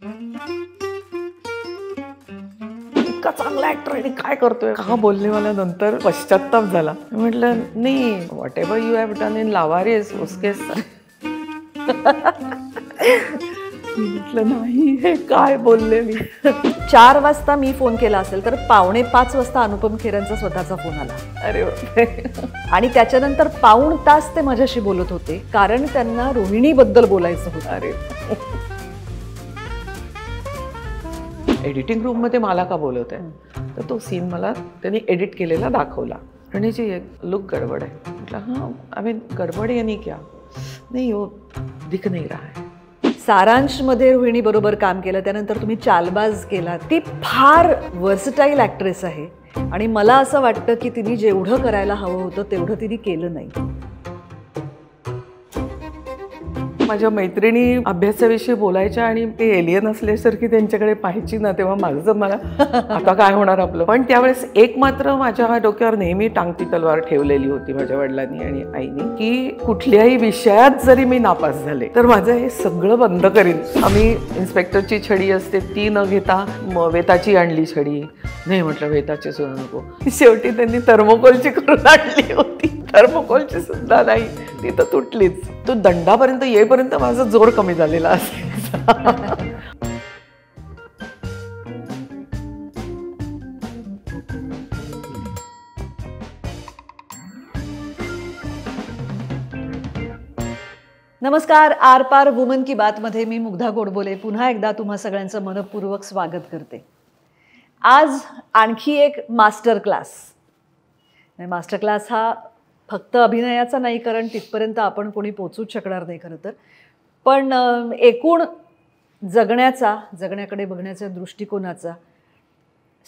इतका चांगला ऍक्टर आणि काय करतोय का बोलले. मला नंतर पश्चात्ताप झाला. म्हटलं नाही, what ever you have done in लावारिस उसके म्हटलं नाही, हे काय बोलले मी. 4 वाजता मी फोन केला असेल तर 4:45 वाजता अनुपम खेरांचा स्वतःचा फोन आला. अरे आणि त्याच्यानंतर 1.25 तास ते माझ्याशी बोलत होते, कारण त्यांना रोहिणीबद्दल बोलायचं होतं. अरे एडिटिंग रूम मध्ये मला का बोलवत आहे, तर तो सीन मला त्यांनी एडिट केलेला दाखवला. आणि जी लुक गडबड आहे. म्हटलं हां, आय मीन गडबड यानी क्या नाही हो, दिख नाही रहा है. सारांशमध्ये रोहिणी बरोबर काम केलं, त्यानंतर तुम्ही चालबाज केला. ती फार वर्सटाईल ॲक्ट्रेस आहे आणि मला असं वाटतं की तिने जेवढं करायला हवं होतं तेवढं तिने केलं नाही. माझ्या मैत्रिणी अभ्यासाविषयी बोलायच्या आणि ते एलियन असल्यासारखी त्यांच्याकडे पाहायची ना, तेव्हा माझं मला आता काय होणार आपलं. पण त्यावेळेस एक मात्र माझ्या डोक्यावर नेहमी टांगती तलवार ठेवलेली होती माझ्या वडिलांनी आणि आईनी, की कुठल्याही विषयात जरी मी नापास झाले तर माझं हे सगळं बंद करीन. आम्ही इन्स्पेक्टरची छडी असते ती न घेता वेताची आणली छडी. नाही म्हटलं वेताची सुद्धा नको. शेवटी त्यांनी थर्मोकोलची करून आणली होती. थर्मोकोलची सुद्धा नाही, ती तर तुटलीच. तो दंडापर्यंत येईपर्यंत माझा जोर कमी झालेला असायचा. नमस्कार, आर पार वुमन की बात मध्ये मी मुग्धा गोडबोले पुन्हा एकदा तुम्हा सगळ्यांचं मनपूर्वक स्वागत करते. आज आणखी एक मास्टर क्लास. मास्टर क्लास हा फक्त अभिनयाचा नाही, कारण तिथपर्यंत आपण कोणी पोचूच शकणार नाही खरं तर. पण एकूण जगण्याकडे बघण्याच्या दृष्टिकोनाचा,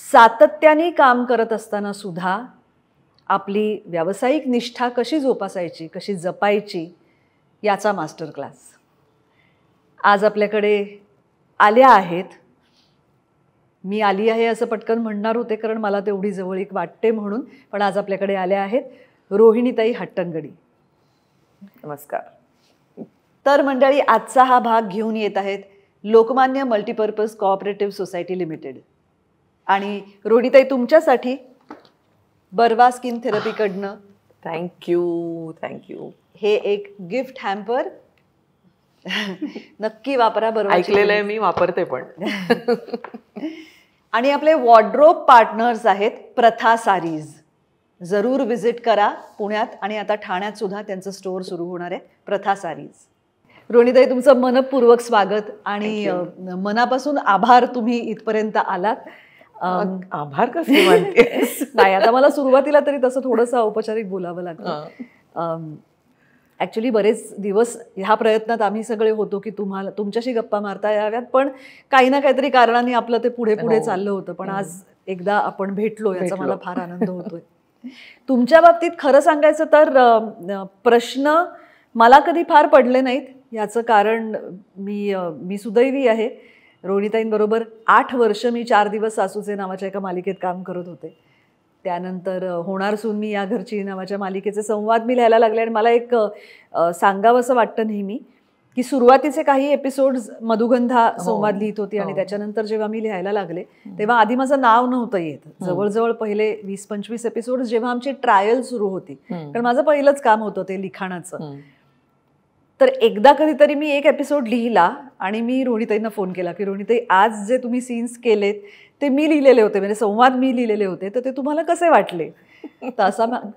सातत्याने काम करत असताना सुद्धा आपली व्यावसायिक निष्ठा कशी जोपासायची, कशी जपायची, याचा मास्टर क्लास आज आपल्याकडे आल्या आहेत. मी आली आहे असं पटकन म्हणणार होते, कारण मला तेवढी जवळीक वाटते म्हणून. पण आज आपल्याकडे आल्या आहेत रोहिणीताई हट्टंगडी. नमस्कार. तर मंडळी, आजचा हा भाग घेऊन येत आहेत Lokmanya multipurpose cooperative society limited. आणि रोहिणीताई, तुमच्यासाठी बर्वा स्किन थेरपीकडनं थँक्यू हे एक गिफ्ट हॅम्पर. नक्की वापरा. बरोबर, ऐकलेलं आहे मी, वापरते पण. आणि आपले वॉर्डरोब पार्टनर्स आहेत प्रथा सारीज. जरूर विजिट करा पुण्यात, आणि आता ठाण्यात सुद्धा त्यांचं स्टोअर सुरू होणार आहे, प्रथा सारीज. रोहिणीताई, तुमचं मनपूर्वक स्वागत आणि मनापासून आभार, तुम्ही इथपर्यंत आलात. आभार कसे म्हणतेस? नाही, आता मला सुरुवातीला तरी तसं थोडंसं औपचारिक बोलावं लागतं. ॲक्च्युली बरेच दिवस ह्या प्रयत्नात आम्ही सगळे होतो की तुमच्याशी गप्पा मारता याव्यात, पण काही ना काहीतरी कारणाने आपलं ते पुढे चाललं होतं. पण आज एकदा आपण भेटलो, याचा मला फार आनंद होतोय. तुमच्या बाबतीत खरं सांगायचं तर प्रश्न मला कधी फार पडले नाहीत. याचं कारण मी सुदैवी आहे. रोहिणीताईंबरोबर 8 वर्ष मी 4 दिवस सासूचे नावाच्या एका मालिकेत काम करत होते. त्यानंतर होणार सून मी या घरची नावाच्या मालिकेचे संवाद मी लिहायला लागले. आणि मला एक सांगावं असं वाटतं नेहमी की सुरुवातीचे काही एपिसोड्स मधुगंधा संवाद लिहित होती, आणि त्याच्यानंतर जेव्हा मी लिहायला लागले तेव्हा आधी माझं नाव नव्हतं येत. जवळजवळ पहिले 20-25 एपिसोड्स जेव्हा आमची ट्रायल सुरू होती, कारण माझं पहिलंच काम होतं ते लिखाणाचं. तर एकदा कधीतरी मी एक एपिसोड लिहिला आणि मी रोहिणीताईंना फोन केला की रोहिणीताई, आज जे तुम्ही सीन्स केलेत ते मी लिहिलेले होते, म्हणजे संवाद मी लिहिलेले होते, तर ते तुम्हाला कसे वाटले? तर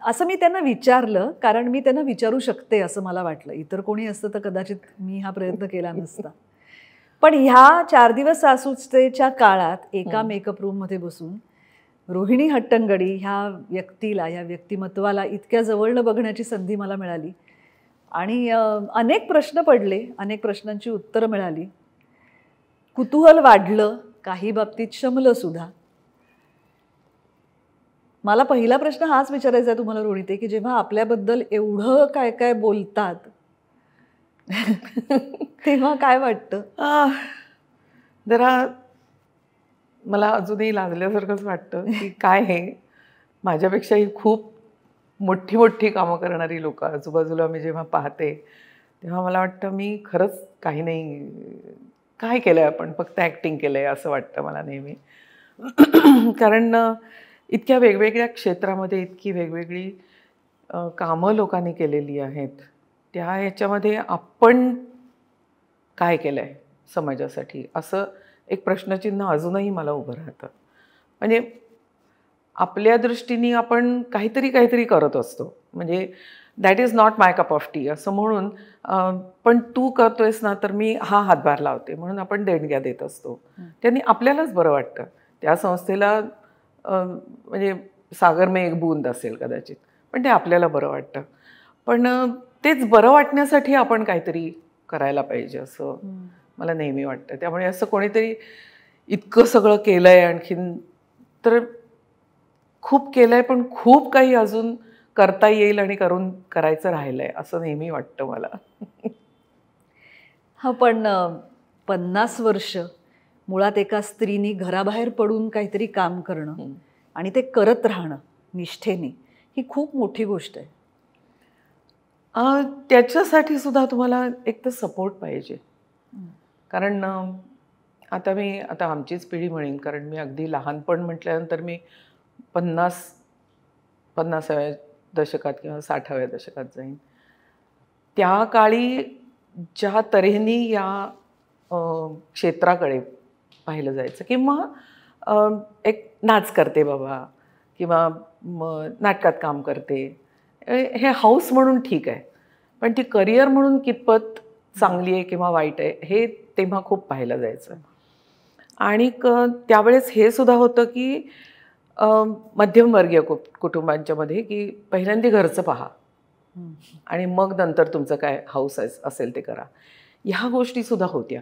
असं मी त्यांना विचारलं, कारण मी त्यांना विचारू शकते असं मला वाटलं. इतर कोणी असतं तर कदाचित मी हा प्रयत्न केला नसता. पण ह्या 4 दिवस सासूच्या काळात एका मेकअप रूममध्ये बसून रोहिणी हट्टंगडी ह्या व्यक्तीला, ह्या व्यक्तिमत्वाला इतक्या जवळनं बघण्याची संधी मला मिळाली. आणि अनेक प्रश्न पडले, अनेक प्रश्नांची उत्तरं मिळाली, कुतूहल वाढलं, काही बाबतीत शमलं सुद्धा. मला पहिला प्रश्न हाच विचारायचा आहे तुम्हाला रोहिणीताई, की जेव्हा आपल्याबद्दल एवढं काय काय बोलतात तेव्हा काय वाटतं? जरा मला अजूनही लाजल्यासारखंच वाटतं की काय हे माझ्यापेक्षाही खूप मोठी कामं करणारी लोक आजूबाजूला मी जेव्हा पाहते तेव्हा मला वाटतं मी खरंच काही नाही काय केलंय आपण, फक्त ॲक्टिंग केलंय असं वाटतं मला नेहमी. कारण इतक्या वेगवेगळ्या क्षेत्रामध्ये इतकी वेगवेगळी कामं लोकांनी केलेली आहेत, त्या ह्याच्यामध्ये आपण काय केलं आहे समाजासाठी असं एक प्रश्नचिन्ह अजूनही मला उभं राहतं. म्हणजे आपल्या दृष्टीने आपण काहीतरी करत असतो, म्हणजे that is not my cup of T असं म्हणून, पण तू करतोयस ना तर मी हा हातभार लावते म्हणून आपण देणग्या देत असतो. त्यांनी आपल्यालाच बरं वाटतं. त्या संस्थेला म्हणजे सागर में एक बूंद असेल कदाचित, पण ते आपल्याला बरं वाटतं. पण तेच बरं वाटण्यासाठी आपण काहीतरी करायला पाहिजे असं मला नेहमी वाटतं. त्यामुळे असं कोणीतरी इतकं सगळं केलं आहे आणखीन, तर खूप केलं आहे पण खूप काही अजून करता येईल आणि करायचं राहिलं आहे असं नेहमी वाटतं मला. हा, पण 50 वर्ष मुळात एका स्त्रीनी घराबाहेर पडून काहीतरी काम करणं आणि ते करत राहणं निष्ठेने, ही खूप मोठी गोष्ट आहे. त्याच्यासाठी सुद्धा तुम्हाला एक तर सपोर्ट पाहिजे. कारण आता आमचीच पिढी म्हणेन, कारण मी अगदी लहानपण म्हटल्यानंतर मी 50व्या दशकात किंवा 60व्या दशकात जाईन. त्या काळी ज्या तऱ्हेने या क्षेत्राकडे पाहिलं जायचं, किंवा एक नाच करते बाबा किंवा नाटकात काम करते, हे हाऊस म्हणून ठीक आहे, पण ती करिअर म्हणून कितपत चांगली आहे किंवा वाईट आहे हे तेव्हा खूप पाहिलं जायचं. आणि त्यावेळेस हे सुद्धा होतं की मध्यमवर्गीय कुटुंबांच्या मध्ये की पहिल्यांदा घरचं पहा आणि मग नंतर तुमचं काय हाऊस असेल ते करा, ह्या गोष्टीसुद्धा होत्या.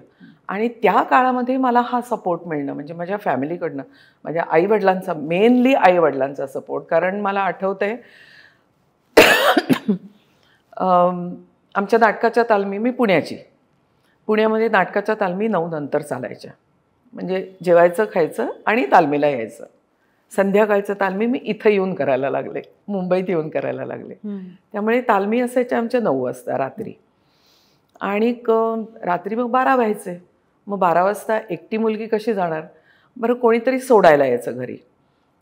आणि त्या काळामध्ये मला हा सपोर्ट मिळणं म्हणजे माझ्या फॅमिलीकडनं, माझ्या आईवडिलांचा, मेनली आईवडिलांचा सपोर्ट. कारण मला आठवतं आहे आमच्या नाटकाच्या तालमी, मी पुण्यामध्ये नाटकाच्या तालमी 9 नंतर चालायच्या. म्हणजे जेवायचं खायचं आणि तालमीला यायचं. संध्याकाळचं तालमी मी इथं येऊन करायला लागले, मुंबईत येऊन करायला लागले. त्यामुळे तालमी असायच्या आमच्या 9 वाजता रात्री. आणि रात्री मग 12 व्हायचे. मग 12 वाजता एकटी मुलगी कशी जाणार, बरं कोणीतरी सोडायला यायचं घरी.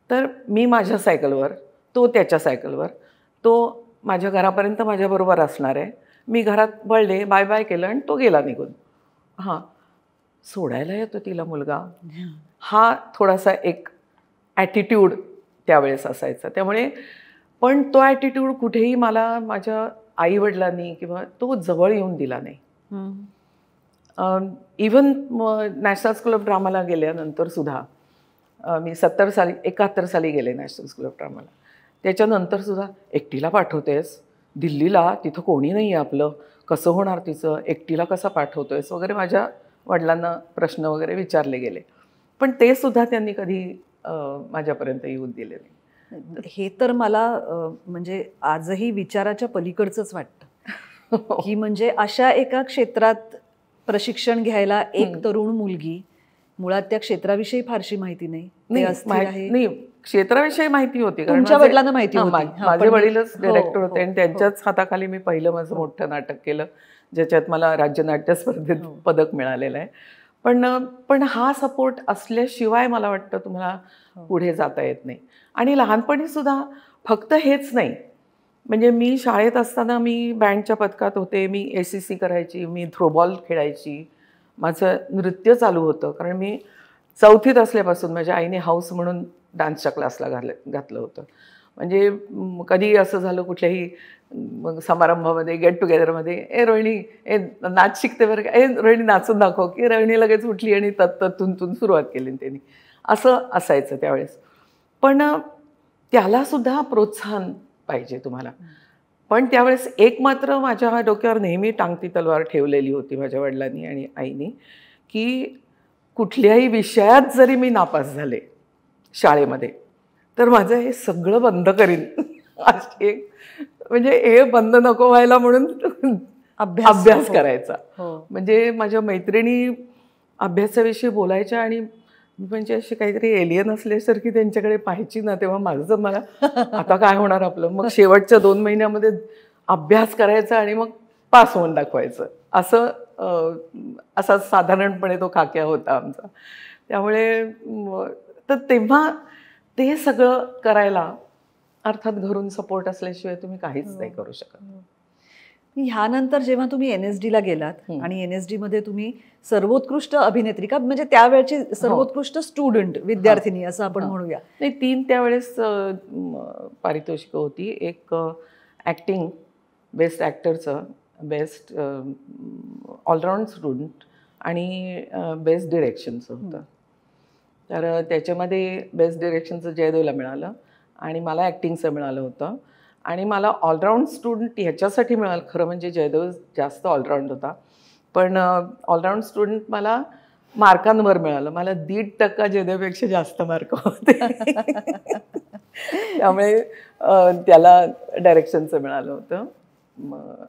तर मी माझ्या सायकलवर, तो त्याच्या सायकलवर, तो माझ्या घरापर्यंत माझ्याबरोबर असणार आहे. मी घरात वळले, बाय बाय केलं आणि तो गेला निघून. हां, सोडायला येतो तिला मुलगा, हा थोडासा एक ॲटिट्यूड त्यावेळेस असायचा. त्यामुळे पण तो ॲटिट्यूड कुठेही मला माझ्या आईवडिलांनी किंवा तो जवळ येऊन दिला नाही. इवन नॅशनल स्कूल ऑफ ड्रामाला गेल्यानंतर सुद्धा, मी 71 साली गेले नॅशनल स्कूल ऑफ ड्रामाला. त्याच्यानंतर सुद्धा एकटीला पाठवतेस दिल्लीला, तिथं कोणी नाही आहे आपलं, कसं होणार तिचं, एकटीला कसा पाठवतोयस वगैरे माझ्या वडिलांना प्रश्न वगैरे विचारले गेले. पण ते सुद्धा त्यांनी कधी माझ्यापर्यंत येऊन दिले नाही. हे तर मला म्हणजे आजही विचाराच्या पलीकडचंच वाटतं की म्हणजे अशा एका क्षेत्रात प्रशिक्षण घ्यायला एक तरुण मुलगी, मुळात त्या क्षेत्राविषयी फारशी माहिती नाही, क्षेत्राविषयी माहिती होती, तुमच्या वडिलांना माहिती होती. माझे वडीलच डायरेक्टर होते आणि त्यांच्याच हाताखाली मी पहिलं माझं मोठं नाटक केलं, ज्याच्यात मला राज्य नाट्य स्पर्धेत पदक मिळालेलं आहे. पण हा सपोर्ट असल्याशिवाय मला वाटतं तुम्हाला पुढे जाता येत नाही. आणि लहानपणी सुद्धा फक्त हेच नाही, म्हणजे मी शाळेत असताना मी बँडच्या पथकात होते, मी ACC करायची, मी थ्रोबॉल खेळायची, माझं नृत्य चालू होतं. कारण मी 4थीत असल्यापासून माझ्या आईने हाऊस म्हणून डान्सच्या क्लासला घातलं होतं. म्हणजे कधी असं झालं कुठल्याही समारंभामध्ये, गेट टुगेदरमध्ये, ए रोहिणी ए नाच शिकते बरं का, ए रोहिणी नाचून दाखव, की रोहिणी लगेच उठली आणि तुंतून सुरुवात केली त्यांनी. असं असायचं त्यावेळेस. पण त्यालासुद्धा प्रोत्साहन पाहिजे तुम्हाला. पण त्यावेळेस एक मात्र माझ्या डोक्यावर नेहमी टांगती तलवार ठेवलेली होती माझ्या वडिलांनी आणि आईनी, की कुठल्याही विषयात जरी मी नापास झाले शाळेमध्ये तर माझं हे सगळं बंद करीन. असे म्हणजे हे बंद नको व्हायला म्हणून अभ्यास करायचा. म्हणजे माझ्या मैत्रिणी अभ्यासाविषयी बोलायच्या आणि म्हणजे अशी काहीतरी एलियन असल्यासारखी त्यांच्याकडे पाहायची ना, तेव्हा माझं मला आता काय होणार आपलं. मग शेवटच्या 2 महिन्यामध्ये अभ्यास करायचा आणि मग पास होऊन दाखवायचं, असं असा साधारणपणे तो खाक्या होता आमचा. त्यामुळे तर तेव्हा ते सगळं करायला अर्थात घरून सपोर्ट असल्याशिवाय तुम्ही काहीच नाही करू शकत. ह्यानंतर जेव्हा तुम्ही NSD ला गेलात आणि NSD मध्ये तुम्ही सर्वोत्कृष्ट अभिनेत्री का म्हणजे त्यावेळची सर्वोत्कृष्ट स्टुडंट विद्यार्थिनी असं आपण म्हणूया. नाही 3 त्यावेळेस पारितोषिकं होती. एक ॲक्टिंग बेस्ट ॲक्टरचं, बेस्ट ऑलराऊंड स्टुडंट आणि बेस्ट डिरेक्शनचं होतं. तर त्याच्यामध्ये बेस्ट डिरेक्शनचं जयदेवला मिळालं आणि मला ॲक्टिंगचं मिळालं होतं. आणि मला ऑलराऊंड स्टुडंट ह्याच्यासाठी मिळालं, खरं म्हणजे जयदेव जास्त ऑलराऊंड होता, पण ऑलराऊंड स्टुडंट मला मार्कांवर मिळालं. मला 1.5% जयदेवपेक्षा जास्त मार्क होते. त्यामुळे त्याला डायरेक्शनचं मिळालं होतं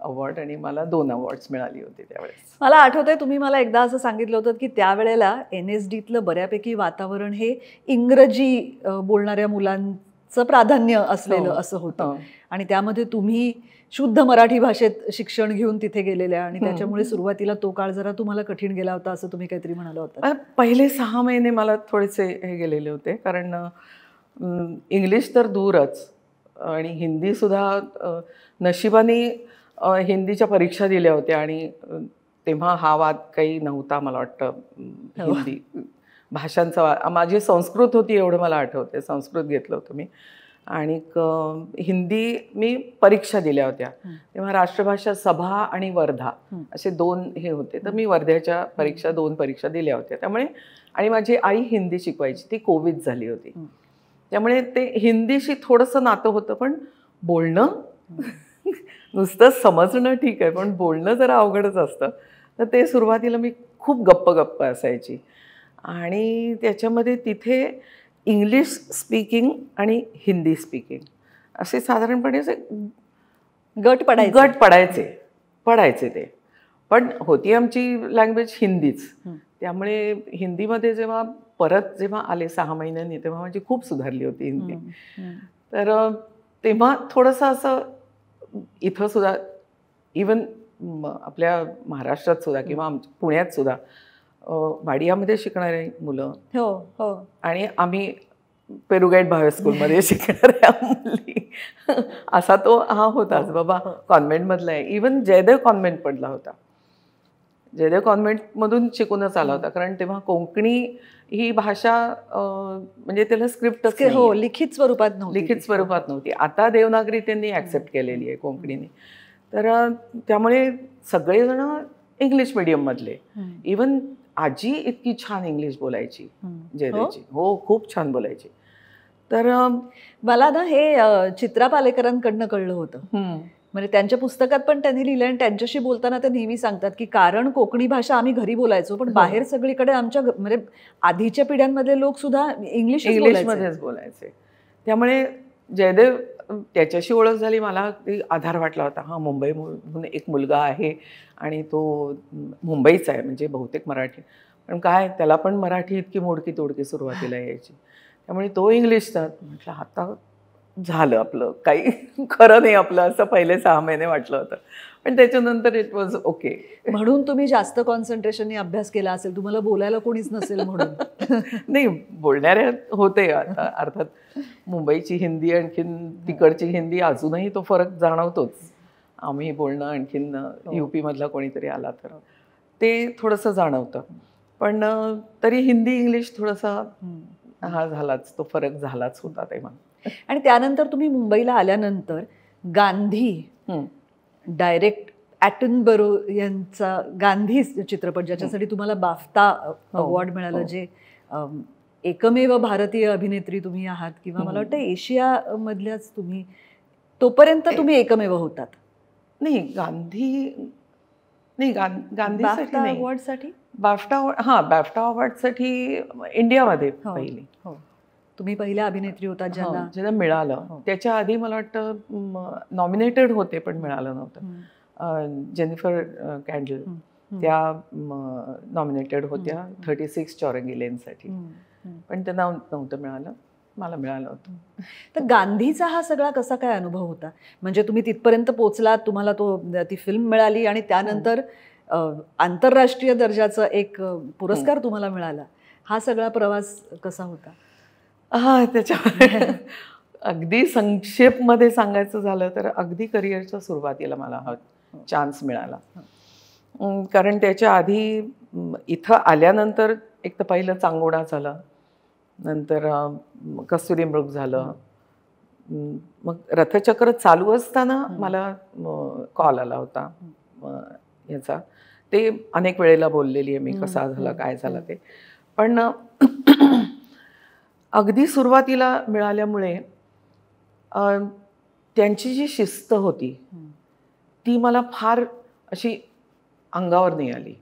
अवॉर्ड आणि मला 2 अवॉर्ड्स मिळाली होती त्यावेळेस. मला आठवतंय तुम्ही मला एकदा असं सांगितलं होतं की त्यावेळेला NSDतलं बऱ्यापैकी वातावरण हे इंग्रजी बोलणाऱ्या मुलांचं प्राधान्य असलेलं असं होतं आणि त्यामध्ये तुम्ही शुद्ध मराठी भाषेत शिक्षण घेऊन तिथे गेलेल्या आणि त्याच्यामुळे सुरुवातीला तो काळ जरा तुम्हाला कठीण गेला होता असं तुम्ही काहीतरी म्हणाला होता. पहिले 6 महिने मला थोडेसे हे गेलेले होते, कारण इंग्लिश तर दूरच आणि हिंदीसुद्धा नशिबाने हिंदीच्या परीक्षा दिल्या होत्या आणि तेव्हा हा वाद काही नव्हता मला वाटतं. हिंदी भाषांचा वाद, माझी संस्कृत होती एवढं मला आठवते, संस्कृत घेतलं होतं मी आणि हिंदी मी परीक्षा दिल्या होत्या. तेव्हा राष्ट्रभाषा सभा आणि वर्धा असे 2 हे होते, तर मी वर्ध्याच्या परीक्षा 2 परीक्षा दिल्या होत्या. त्यामुळे आणि माझी आई हिंदी शिकवायची, ती कोविड झाली होती, त्यामुळे ते हिंदीशी थोडंसं नातं होतं, पण बोलणं नुसतं समजणं ठीक आहे, पण बोलणं जरा अवघडच असतं. तर ते सुरुवातीला मी खूप गप्प असायची आणि त्याच्यामध्ये तिथे इंग्लिश स्पीकिंग आणि हिंदी स्पीकिंग असे साधारणपणे गट पडायचे ते, पण होती आमची लँग्वेज हिंदीच. त्यामुळे हिंदीमध्ये जेव्हा आले 6 महिन्यांनी तेव्हा माझी खूप सुधारली होती हिंदी. तर तेव्हा थोडंसं असं इथं सुद्धा इवन आपल्या महाराष्ट्रात सुद्धा किंवा पुण्यात सुद्धा वाडियामध्ये शिकणारे मुलं आणि आम्ही पेरुगेट भावे स्कूलमध्ये शिकणाऱ्या मुली असा तो हा होताच बाबा. कॉन्व्हेंटमधला आहे, इवन जयदेव कॉन्व्हेंट पडला होता, जयदेव कॉन्व्हेंटमधून शिकूनच आला होता, कारण तेव्हा कोकणी ही भाषा म्हणजे त्याला स्क्रिप्ट लिखित स्वरूपात नव्हती. आता देवनागरी त्यांनी ॲक्सेप्ट केलेली आहे कोकणीने. तर त्यामुळे सगळेजण इंग्लिश मिडियममधले, इवन आजी इतकी छान इंग्लिश बोलायची जयदेवची, खूप छान बोलायची. तर मला ना हे चित्रा पालेकरांकडनं कळलं होतं, म्हणजे त्यांच्या पुस्तकात पण त्यांनी लिहिलं आणि त्यांच्याशी बोलताना ते नेहमी सांगतात की कारण कोकणी भाषा आम्ही घरी बोलायचो, पण बाहेर सगळीकडे आमच्या म्हणजे आधीच्या पिढ्यांमधले लोक सुद्धा इंग्लिशमध्येच बोलायचे. त्यामुळे जयदेव त्याच्याशी ओळख झाली, मला आधार वाटला होता. हा मुंबईमधून एक मुलगा आहे आणि तो मुंबईचा आहे, म्हणजे बहुतेक मराठी, पण काय त्याला पण मराठी इतकी मोडकी तोडकी सुरुवातीला यायची. त्यामुळे तो इंग्लिशचा, म्हटलं आता झालं आपलं, काही खरं नाही आपलं, असं पहिले 6 महिने वाटलं होतं, पण त्याच्यानंतर इट वॉज ओके. म्हणून तुम्ही जास्त कॉन्सन्ट्रेशनने अभ्यास केला असेल, तुम्हाला बोलायला कोणीच नसेल म्हणून. नाही, बोलणारे होते अर्थात. मुंबईची हिंदी आणखीन तिकडची हिंदी अजूनही तो फरक जाणवतोच. आम्ही बोलणं आणखीन UP मधला कोणीतरी आला तर ते थोडंसं जाणवतं, पण तरी हिंदी इंग्लिश थोडासा हा झालाच, तो फरक झालाच होता तेव्हा. आणि त्यानंतर तुम्ही मुंबईला आल्यानंतर गांधी डायरेक्ट ॲटनबरो यांचा गांधी चित्रपट, ज्याच्यासाठी तुम्हाला बाफ्ता अवॉर्ड मिळालं, जे एकमेव भारतीय अभिनेत्री तुम्ही आहात, किंवा मला वाटतं एशिया मधल्याच तुम्ही तोपर्यंत तुम्ही एकमेव होतात. नाही गांधीसाठी अवॉर्डसाठी बाफ्टा अवॉर्डसाठी इंडियामध्ये पहिली तुम्ही पहिल्या अभिनेत्री होता ज्यांना मिळालं. त्याच्या आधी मला वाटतं नॉमिनेटेड होते पण मिळालं नव्हतं. जेनिफर कॅन्डल त्या नॉमिनेटेड होत्या 36 चौरंगी लेनसाठी, पण त्यांना नव्हतं मिळालं, मला मिळालं होतं. तर गांधीचा हा सगळा कसा काय अनुभव होता? म्हणजे तुम्ही तिथपर्यंत पोहोचलात, तुम्हाला ती फिल्म मिळाली आणि त्यानंतर आंतरराष्ट्रीय दर्जाचा एक पुरस्कार तुम्हाला मिळाला. हा सगळा प्रवास कसा होता? हा, त्याच्यामध्ये अगदी संक्षेपमध्ये सांगायचं झालं तर अगदी करिअरच्या सुरुवातीला मला हा चान्स मिळाला. कारण त्याच्या आधी इथं आल्यानंतर एक तर पहिलं चांगोडा झालं, नंतर कस्तुरी मृग झालं, मग रथचक्र चालू असताना मला कॉल आला होता याचा. ते अनेक वेळेला बोललेली आहे मी, कसा झाला काय झालं ते. पण अगदी सुरुवातीला मिळाल्यामुळे त्यांची जी शिस्त होती ती मला फार अशी अंगावर नाही आली.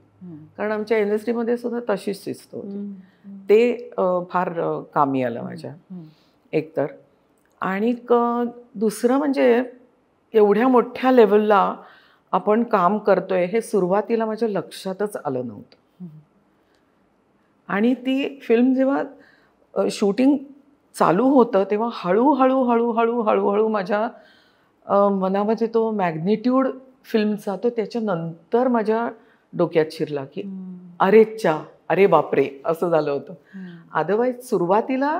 कारण आमच्या इंडस्ट्रीमध्ये सुद्धा तशीच शिस्त होती. ते फार कामी आलं माझ्या एकतर. आणि दुसरं म्हणजे एवढ्या मोठ्या लेवलला आपण काम करतोय हे सुरुवातीला माझ्या लक्षातच आलं नव्हतं. आणि ती फिल्म जेव्हा शूटिंग चालू होतं तेव्हा हळूहळू हळूहळू हळूहळू माझ्या मनामध्ये तो मॅग्निट्यूड फिल्मचा तो त्याच्यानंतर माझ्या डोक्यात शिरला की अरे बापरे असं झालं होतं. अदरवाईज सुरुवातीला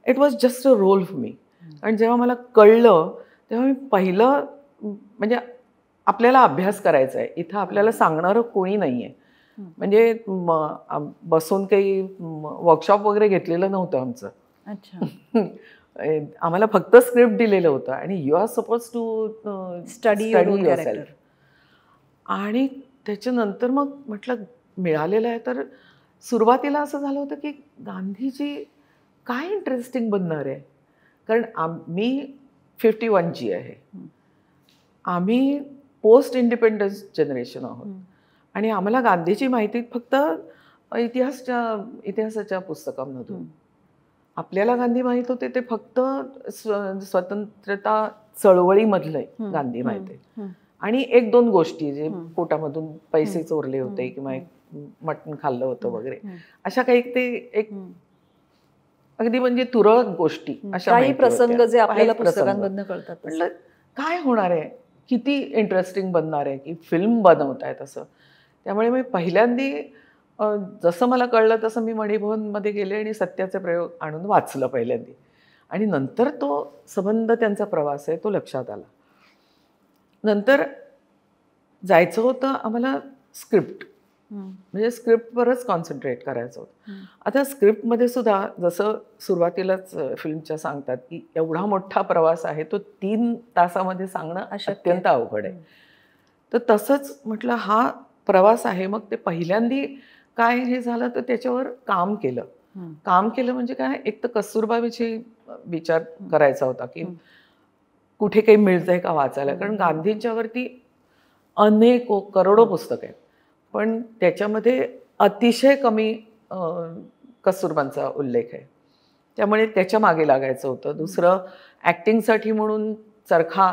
it was just a role for me. आणि जेव्हा मला कळलं तेव्हा मी पहिलं म्हणजे आपल्याला अभ्यास करायचा आहे, इथं आपल्याला सांगणारं कोणी नाही आहे. म्हणजे बसून काही वर्कशॉप वगैरे घेतलेलं नव्हतं आमचं. अच्छा. आम्हाला फक्त स्क्रिप्ट दिलेलं होतं आणि you are suppose to study yourself. आणि त्याच्यानंतर मग म्हटलं मिळालेलं आहे तर सुरुवातीला असं झालं होतं की गांधीजी काय इंटरेस्टिंग बनणार आहे. कारण मी 51ची आहे, आम्ही पोस्ट इंडिपेंडन्स जनरेशन आहोत आणि आम्हाला गांधीची माहिती फक्त इतिहासाच्या पुस्तकांमधून. आपल्याला गांधी माहीत होते ते फक्त स्वतंत्रता चळवळीमधलं गांधी माहिती आहे. आणि एक दोन गोष्टी जे पोटामधून पैसे चोरले होते किंवा मटण खाल्लं होतं वगैरे, अशा काही ते एक अगदी म्हणजे तुरळक गोष्टी अशा काही प्रसंग जे आपल्याला पुस्तकांमधून कळतात. म्हटलं काय होणार आहे, किती इंटरेस्टिंग बनणार आहे की फिल्म बनवतायत असं. त्यामुळे मी पहिल्यांदी जसं मला कळलं तसं मी मणिभवनमध्ये गेले आणि सत्याचे प्रयोग आणून वाचलं पहिल्यांदी. आणि नंतर तो संबंध त्यांचा प्रवास आहे तो लक्षात आला. नंतर जायचं होतं आम्हाला स्क्रिप्ट, म्हणजे स्क्रिप्टवरच कॉन्सन्ट्रेट करायचं होतं. आता स्क्रिप्टमध्ये सुद्धा जसं सुरुवातीलाच फिल्मच्या सांगतात की एवढा मोठा प्रवास आहे तो 3 तासामध्ये सांगणं अत्यंत अवघड आहे. तर तसंच म्हटलं हा प्रवास आहे. मग ते पहिल्यांदी काय हे झालं तर त्याच्यावर काम केलं. म्हणजे काय, एक तर कस्तुरबाविषयी विचार करायचा होता की कुठे काही मिळतंय का वाचायला. कारण गांधींच्यावरती अनेक करोडो पुस्तकं आहेत पण त्याच्यामध्ये अतिशय कमी कस्तुरबांचा उल्लेख आहे. त्यामुळे त्याच्या मागे लागायचं होतं. दुसरं ॲक्टिंगसाठी म्हणून चरखा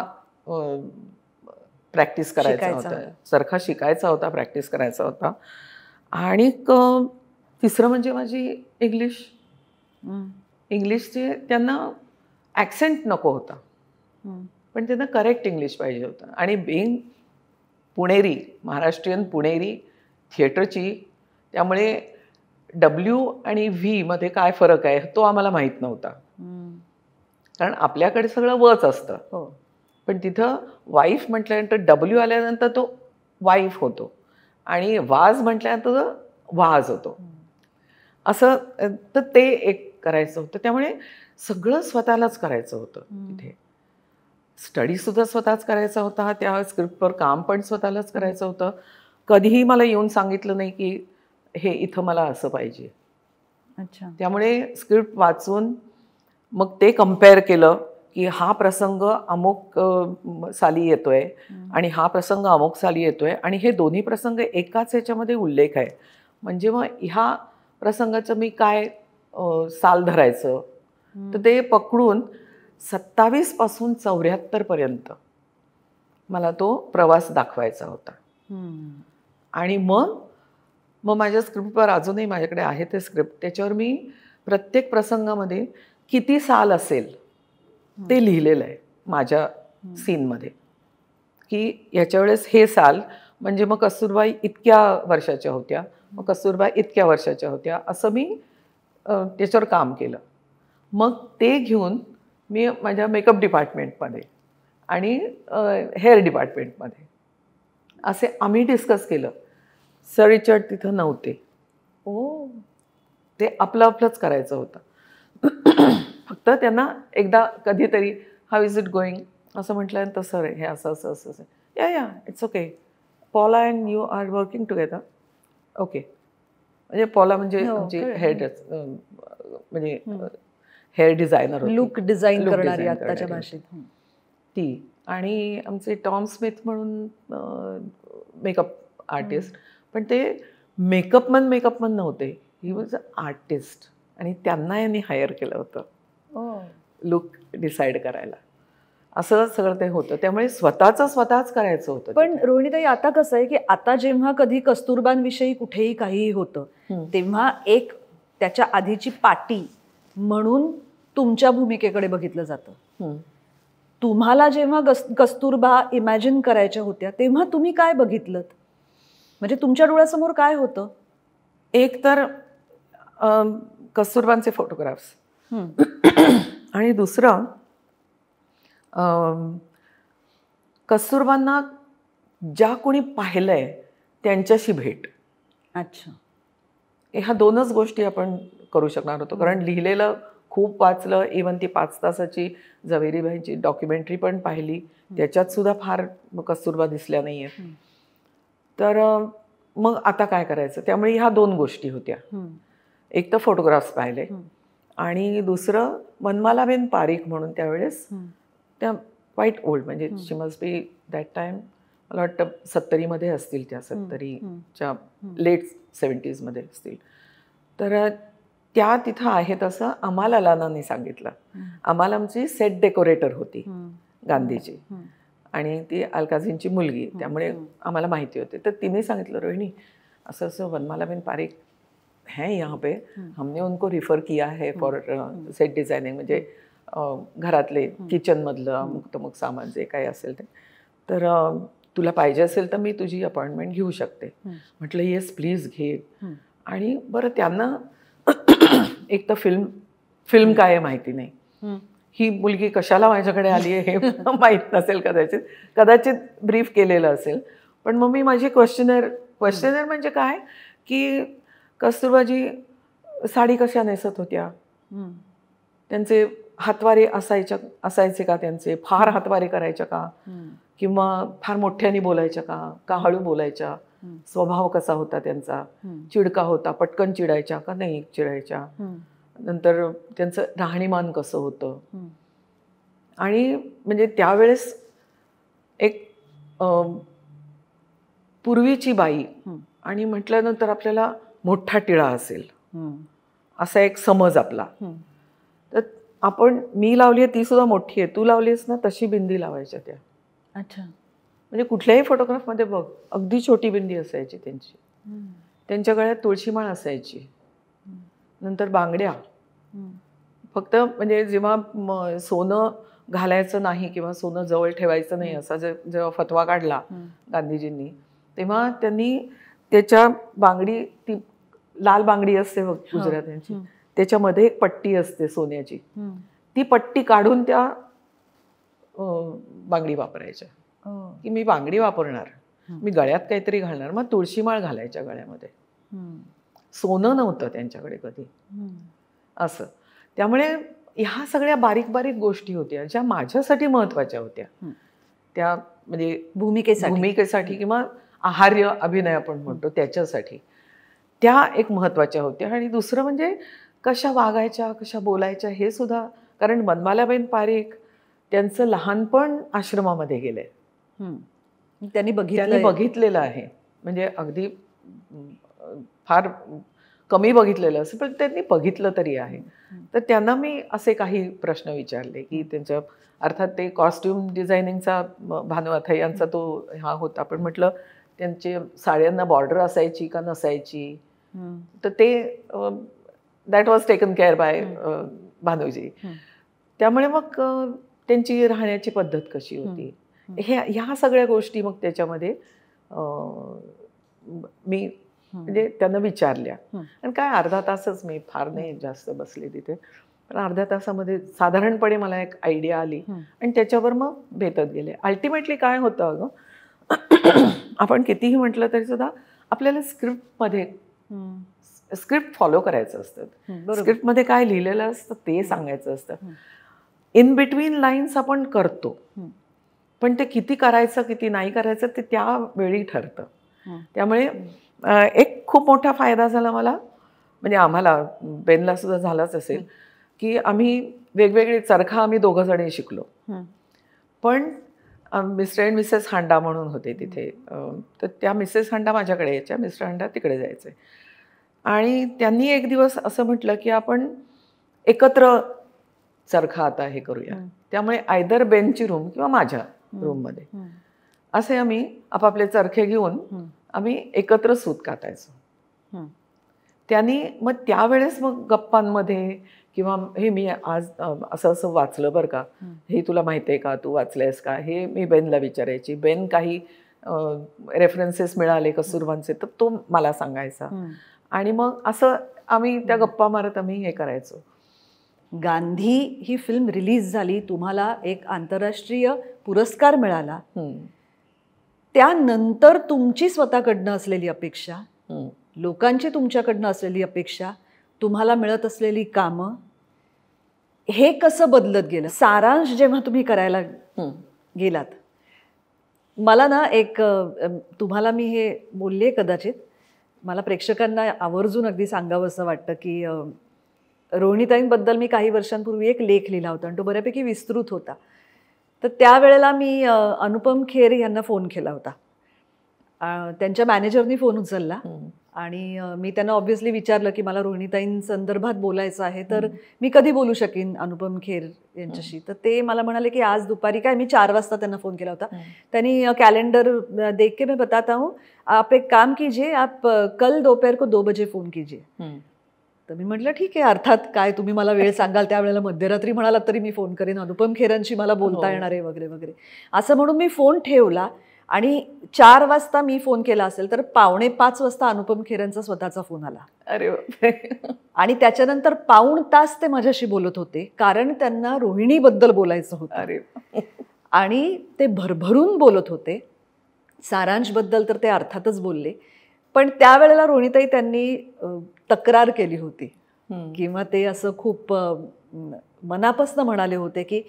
प्रॅक्टिस करायचा होता, चरखा शिकायचा होता, प्रॅक्टिस करायचा होता. आणि तिसरं म्हणजे माझी इंग्लिशचे त्यांना ॲक्सेंट नको होता पण त्यांना करेक्ट इंग्लिश पाहिजे होतं. आणि बिंग पुणेरी, महाराष्ट्रीयन पुणेरी थिएटरची, त्यामुळे W आणि V मध्ये काय फरक आहे तो आम्हाला माहीत नव्हता. कारण आपल्याकडे सगळं वच असतं पण तिथं वाईफ म्हटल्यानंतर W आल्यानंतर तो वाईफ होतो आणि वाज म्हटल्यानंतर वाज होतो असं. तर ते एक करायचं होतं. त्यामुळे सगळं स्वतःलाच करायचं होतं. तिथे स्टडीसुद्धा स्वतःच करायचा होता, त्या स्क्रिप्टवर काम पण स्वतःलाच करायचं होतं. कधीही मला येऊन सांगितलं नाही की हे इथं मला असं पाहिजे. अच्छा. त्यामुळे स्क्रिप्ट वाचून मग ते कम्पेअर केलं की हा प्रसंग अमुक साली येतोय आणि हा प्रसंग अमुक साली येतोय आणि हे दोन्ही प्रसंग एकाच ह्याच्यामध्ये उल्लेख आहे. म्हणजे मग ह्या प्रसंगाचं मी काय साल धरायचं तर ते पकडून 27 पासून 74 पर्यंत मला तो प्रवास दाखवायचा होता. आणि मग माझ्या स्क्रिप्टवर अजूनही माझ्याकडे आहे ते स्क्रिप्ट, त्याच्यावर मी प्रत्येक प्रसंगामध्ये किती साल असेल ते लिहिलेलं आहे माझ्या सीनमध्ये की ह्याच्या वेळेस हे साल म्हणजे मग कस्तुरबाई इतक्या वर्षाच्या होत्या, मग कस्तुरबाई इतक्या वर्षाच्या होत्या, असं मी त्याच्यावर काम केलं. मग ते घेऊन मी माझ्या मेकअप डिपार्टमेंटमध्ये आणि हेअर डिपार्टमेंटमध्ये असे आम्ही डिस्कस केलं. सर रिचर्ड तिथं नव्हते. ते आपलंच करायचं होतं. फक्त त्यांना एकदा कधीतरी हाऊ इज इट गोईंग असं म्हटल्यानंतर सर हे असं असं असं असं या it's okay, Paula and you are working together. Okay, म्हणजे पॉला म्हणजे आमची म्हणजे हेअर डिझायनर, लुक डिझाईन करणारी आत्ताच्या भाषेत ती. आणि आमचे टॉम स्मिथ म्हणून मेकअप आर्टिस्ट, पण ते मेकअपमन नव्हते, ही वॉज अ आर्टिस्ट. आणि त्यांना यांनी हायर केलं होतं लुक डिसाईड करायला. असं सगळं ते होतं. त्यामुळे स्वतःच करायचं होतं. पण रोहिणीताई, आता कसं आहे की आता जेव्हा कधी कस्तुरबांविषयी कुठेही काहीही होतं तेव्हा एक त्याच्या आधीची पाटी म्हणून तुमच्या भूमिकेकडे बघितलं जातं. तुम्हाला जेव्हा कस्तुरबा इमॅजिन करायच्या होत्या तेव्हा तुम्ही काय बघितलं, म्हणजे तुमच्या डोळ्यासमोर काय होतं? एक तर कस्तुरबांचे फोटोग्राफ्स आणि दुसरं कस्तुरबांना ज्या कोणी पाहिलंय त्यांच्याशी भेट. अच्छा, ह्या दोनच गोष्टी आपण करू शकणार होतो. कारण लिहिलेलं खूप वाचलं, इवन ती 5 तासाची झवेरीबाईंची डॉक्युमेंटरी पण पाहिली, त्याच्यात सुद्धा फार कस्तुरबा दिसल्या नाही आहेत. तर मग आता काय करायचं, त्यामुळे ह्या 2 गोष्टी होत्या. एक तर फोटोग्राफ्स पाहिले आणि दुसरं मनमालाबेन पारीख म्हणून त्यावेळेस, त्या क्वाईट ओल्ड, म्हणजे शी मस्ट बी दॅट टाईम, मला वाटतं 70मध्ये असतील त्या, 70च्या लेट 70sमध्ये असतील. तर त्या तिथं आहेत असं आम्हाला लानाने सांगितलं. आम्हाला आमची सेट डेकोरेटर होती गांधीची आणि ती अलकाझींची मुलगी, त्यामुळे आम्हाला माहिती होते. तर तिने सांगितलं, रोहिणी असं असं वनमालाबेन पारीख हैं यहाँ पे, हमने उनको रिफर किया है फॉर सेट डिझायनिंग, म्हणजे घरातले किचनमधलं अमुक सामान जे काही असेल ते. तर तुला पाहिजे असेल तर मी तुझी अपॉइंटमेंट घेऊ शकते. म्हटलं येस प्लीज घे. आणि बरं, त्यांना एक तर फिल्म काय आहे माहिती नाही, ही मुलगी कशाला माझ्याकडे आली आहे हे माहीत नसेल, कदाचित ब्रीफ केलेलं असेल. पण मग मी माझी क्वेश्चनर म्हणजे काय की कस्तुरबाजी साडी कशा नेसत होत्या, त्यांचे हातवारे असायचे का, त्यांचे फार हातवारे करायच्या का, किंवा फार मोठ्याने बोलायच्या का हळू बोलायच्या, स्वभाव कसा होता त्यांचा, चिडका होता, पटकन चिडायच्या का नाही चिडायच्या, नंतर त्यांचं राहणीमान कसं होतं. आणि म्हणजे त्यावेळेस एक पूर्वीची बाई आणि म्हटल्यानंतर आपल्याला मोठा टिळा असेल असा एक समज आपला. तर मी लावली आहे ती सुद्धा मोठी आहे, तू लावलीस ना तशी बिंदी लावायच्या त्या. अच्छा, म्हणजे कुठल्याही फोटोग्राफमध्ये बघ, अगदी छोटी बिंदी असायची त्यांची, त्यांच्या गळ्यात तुळशीमाळ असायची, नंतर बांगड्या. फक्त म्हणजे जेव्हा सोनं घालायचं नाही किंवा सोनं जवळ ठेवायचं नाही असा जेव्हा फतवा काढला गांधीजींनी, तेव्हा त्यांनी त्याच्या बांगडी, ती लाल बांगडी असते बघ गुजरात्यांची, त्याच्यामध्ये एक पट्टी असते सोन्याची, ती पट्टी काढून त्या बांगडी वापरायच्या. की मी बांगडी वापरणार, मी गळ्यात काहीतरी घालणार, मग तुळशीमाळ घालायच्या गळ्यामध्ये. सोनं नव्हतं त्यांच्याकडे कधी असं. त्यामुळे ह्या सगळ्या बारीक बारीक गोष्टी होत्या ज्या माझ्यासाठी महत्त्वाच्या होत्या. त्या म्हणजे भूमिकेसाठी किंवा आहार्य अभिनय आपण म्हणतो त्याच्यासाठी त्या एक महत्त्वाच्या होत्या. आणि दुसरं म्हणजे कशा वागायच्या, कशा बोलायच्या हे सुद्धा. कारण मनमालाबेन पारीख त्यांचं लहानपण आश्रमामध्ये गेलंय, त्यांनी बघितलेलं आहे. म्हणजे अगदी फार कमी बघितलेलं असेल पण त्यांनी बघितलं तरी आहे. तर त्यांना मी असे काही प्रश्न विचारले की त्यांच्या, अर्थात ते कॉस्ट्युम डिझायनिंगचा भानुअथय्या यांचा तो हा होता, पण म्हटलं त्यांचे साड्यांना बॉर्डर असायची का नसायची, तर ते that was taken care by Bhanuji. त्यामुळे मग त्यांची राहण्याची पद्धत कशी होती, ह्या सगळ्या गोष्टी मग त्याच्यामध्ये मी म्हणजे त्यांना विचारल्या. आणि काय अर्धा तासच, मी फार नाही जास्त बसले तिथे, पण अर्ध्या तासामध्ये साधारणपणे मला एक आयडिया आली आणि त्याच्यावर मग भेटत गेले. अल्टिमेटली काय होतं अगं, आपण कितीही म्हटलं तरी सुद्धा आपल्याला स्क्रिप्टमध्ये स्क्रिप्ट फॉलो करायचं असतं. स्क्रिप्टमध्ये काय लिहिलेलं असतं ते सांगायचं असतं. इन बिटवीन लाईन्स आपण करतो, पण ते किती करायचं किती नाही करायचं ते त्यावेळी ठरतं. त्यामुळे एक खूप मोठा फायदा झाला मला, म्हणजे आम्हाला, बेनला सुद्धा झालाच असेल, की आम्ही वेगवेगळे चरखा आम्ही दोघं जणी शिकलो. पण मिस्टर अँड मिसेस हांडा म्हणून होते तिथे, तर त्या मिसेस हांडा माझ्याकडे यायच्या, मिस्टर हांडा तिकडे जायचे. आणि त्यांनी एक दिवस असं म्हटलं की आपण एकत्र चरखा आता हे करूया. त्यामुळे आयदर बेनची रूम किंवा माझ्या रूममध्ये असे आम्ही आपापले चरखे घेऊन आम्ही एकत्र सूत कातायचो. त्यांनी मग त्यावेळेस मग गप्पांमध्ये किंवा हे मी आज असं असं वाचलं बरं का, हे तुला माहिती आहे का, तू वाचलंयस का, हे मी बेनला विचारायची. बेन काही रेफरन्सेस मिळाले कस्तुरबांचे तर तो मला सांगायचा. आणि मग असं आम्ही त्या गप्पा मारत आम्ही हे करायचो. गांधी ही फिल्म रिलीज झाली, तुम्हाला एक आंतरराष्ट्रीय पुरस्कार मिळाला. त्यानंतर तुमची स्वतःकडनं असलेली अपेक्षा, लोकांची तुमच्याकडनं असलेली अपेक्षा, तुम्हाला मिळत असलेली कामं, हे कसं बदलत गेलं? सारांश जेव्हा तुम्ही करायला गेलात, मला ना एक, तुम्हाला मी हे बोलले कदाचित, मला प्रेक्षकांना आवर्जून अगदी सांगावं असं वाटतं की रोहिणीताईंबद्दल मी काही वर्षांपूर्वी एक लेख लिहिला होता आणि तो बऱ्यापैकी विस्तृत होता. तर त्यावेळेला मी अनुपम खेर यांना फोन केला होता. त्यांच्या मॅनेजरनी फोन उचलला आणि मी त्यांना ऑब्व्हियसली विचारलं की मला रोहिणीताईंसंदर्भात बोलायचं आहे, तर मी कधी बोलू शकेन अनुपम खेर यांच्याशी. तर ते मला म्हणाले की आज दुपारी, काय मी 4 वाजता त्यांना फोन केला होता. त्यांनी कैलेंडर देख के मैं बताता हूँ, आप एक काम कीजिए, आप कल दोपहर को 2 बजे फोन कीजिए. तर मी म्हटलं ठीक आहे, अर्थात काय तुम्ही मला वेळ सांगाल त्यावेळेला मध्यरात्री म्हणालात तरी मी फोन करेन, अनुपम खेरांशी मला बोलता येणार आहे वगैरे वगैरे असं म्हणून मी फोन ठेवला. आणि 4 वाजता मी फोन केला असेल तर 4:45 वाजता अनुपम खेरांचा स्वतःचा फोन आला. अरे आणि त्याच्यानंतर पाऊण तास ते माझ्याशी बोलत होते, कारण त्यांना रोहिणीबद्दल बोलायचं होतं. अरे आणि ते भरभरून बोलत होते. सारांशबद्दल तर ते अर्थातच बोलले, पण त्यावेळेला रोहिणीताई त्यांनी तक्रार केली होती किंवा ते असं खूप मनापासून म्हणाले होते की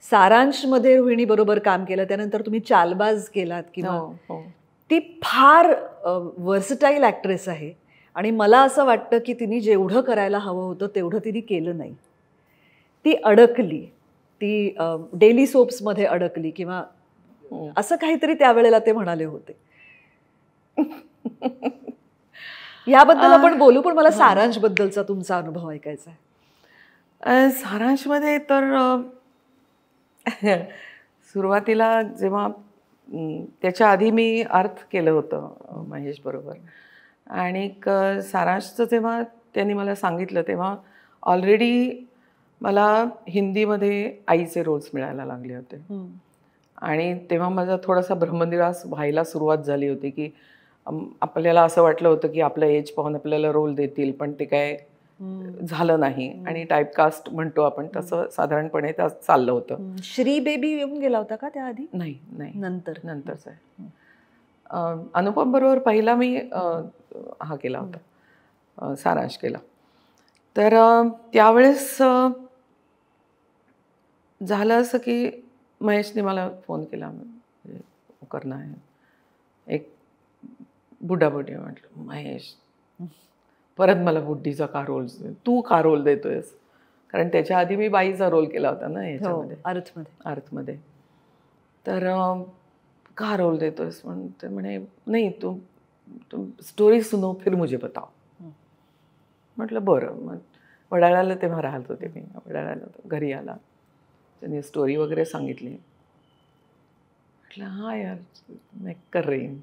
सारांशमध्ये रोहिणी बरोबर काम केलं, त्यानंतर तुम्ही चालबाज केलात किंवा ती फार वर्सटाईल ॲक्ट्रेस आहे. आणि मला असं वाटतं की तिने जेवढं करायला हवं होतं तेवढं तिने केलं नाही. ती अडकली, ती डेली सोप्समध्ये अडकली किंवा असं काहीतरी त्यावेळेला ते म्हणाले होते. याबद्दल आपण बोलू, पण मला सारांशबद्दलचा तुमचा अनुभव ऐकायचा आहे. सारांशमध्ये तर सुरुवातीला जेव्हा त्याच्या आधी मी अर्थ केलं होतं महेश बरोबर, आणि सारांशचं जेव्हा त्यांनी मला सांगितलं तेव्हा ऑलरेडी मला हिंदीमध्ये आईचे रोल्स मिळायला लागले होते. आणि तेव्हा माझा थोडासा भ्रमनिरास व्हायला सुरुवात झाली होती की आपल्याला असं वाटलं होतं की आपलं एज पाहून आपल्याला रोल देतील, पण ते काय झालं नाही. आणि टाईपकास्ट म्हणतो आपण तसं साधारणपणे चाललं होतं. श्री बेबी येऊन गेला होता का त्याआधी? नाही नाही, नंतरच आहे. अनुपम बरोबर पहिला मी हा केला होता, सारांश केला. तर त्यावेळेस झालं असं की महेशने मला फोन केला, करणं आहे एक बुड्ढा बुड्ढी. म्हटलं महेश परत मला बुड्ढीचा का रोल, तू का रोल देतोयस? कारण त्याच्या आधी मी बाईचा रोल केला होता ना ह्याच्यामध्ये, अर्थमध्ये. तर का रोल देतोयस म्हणून ते म्हणे नाही तू स्टोरी सुनो फिर मुझे बताओ. म्हटलं बरं. मग वडाळ्याला तेव्हा राहत होते मी, वडाळ्याला घरी आला, त्यांनी स्टोरी वगैरे सांगितली. म्हटलं हाँ यार मैं कर रही हूँ.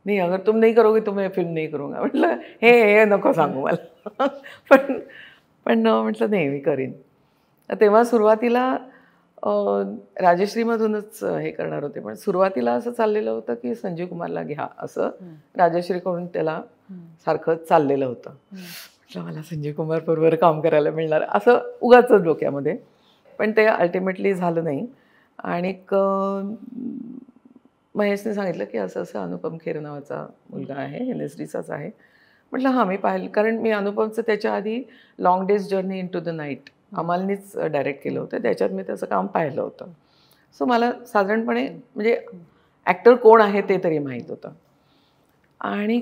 नहीं अगर तुम नहीं करोगे तो मैं फिल्म नहीं करूँगा. म्हटलं हे नको सांगू मला. पण म्हटलं नाही मी करीन. तेव्हा सुरुवातीला राजश्रीमधूनच हे करणार होते, पण सुरुवातीला असं चाललेलं होतं की संजीव कुमारला घ्या असं राजश्रीकडून त्याला सारखं चाललेलं होतं. म्हटलं मला संजीव कुमार बरोबर काम करायला मिळणार असं उगाच डोक्यामध्ये, पण ते अल्टिमेटली झालं नाही. आणि महेशने सांगितलं की असं असं अनुपम खेर नावाचा मुलगा आहे, NSDचाच आहे. म्हटलं हां मी पाहिलं, कारण मी अनुपमचं त्याच्या आधी long days journey into the night अमालनीच डायरेक्ट केलं होतं, त्याच्यात मी त्याचं काम पाहिलं होतं. सो मला साधारणपणे म्हणजे ॲक्टर कोण आहे ते तरी माहीत होतं. आणि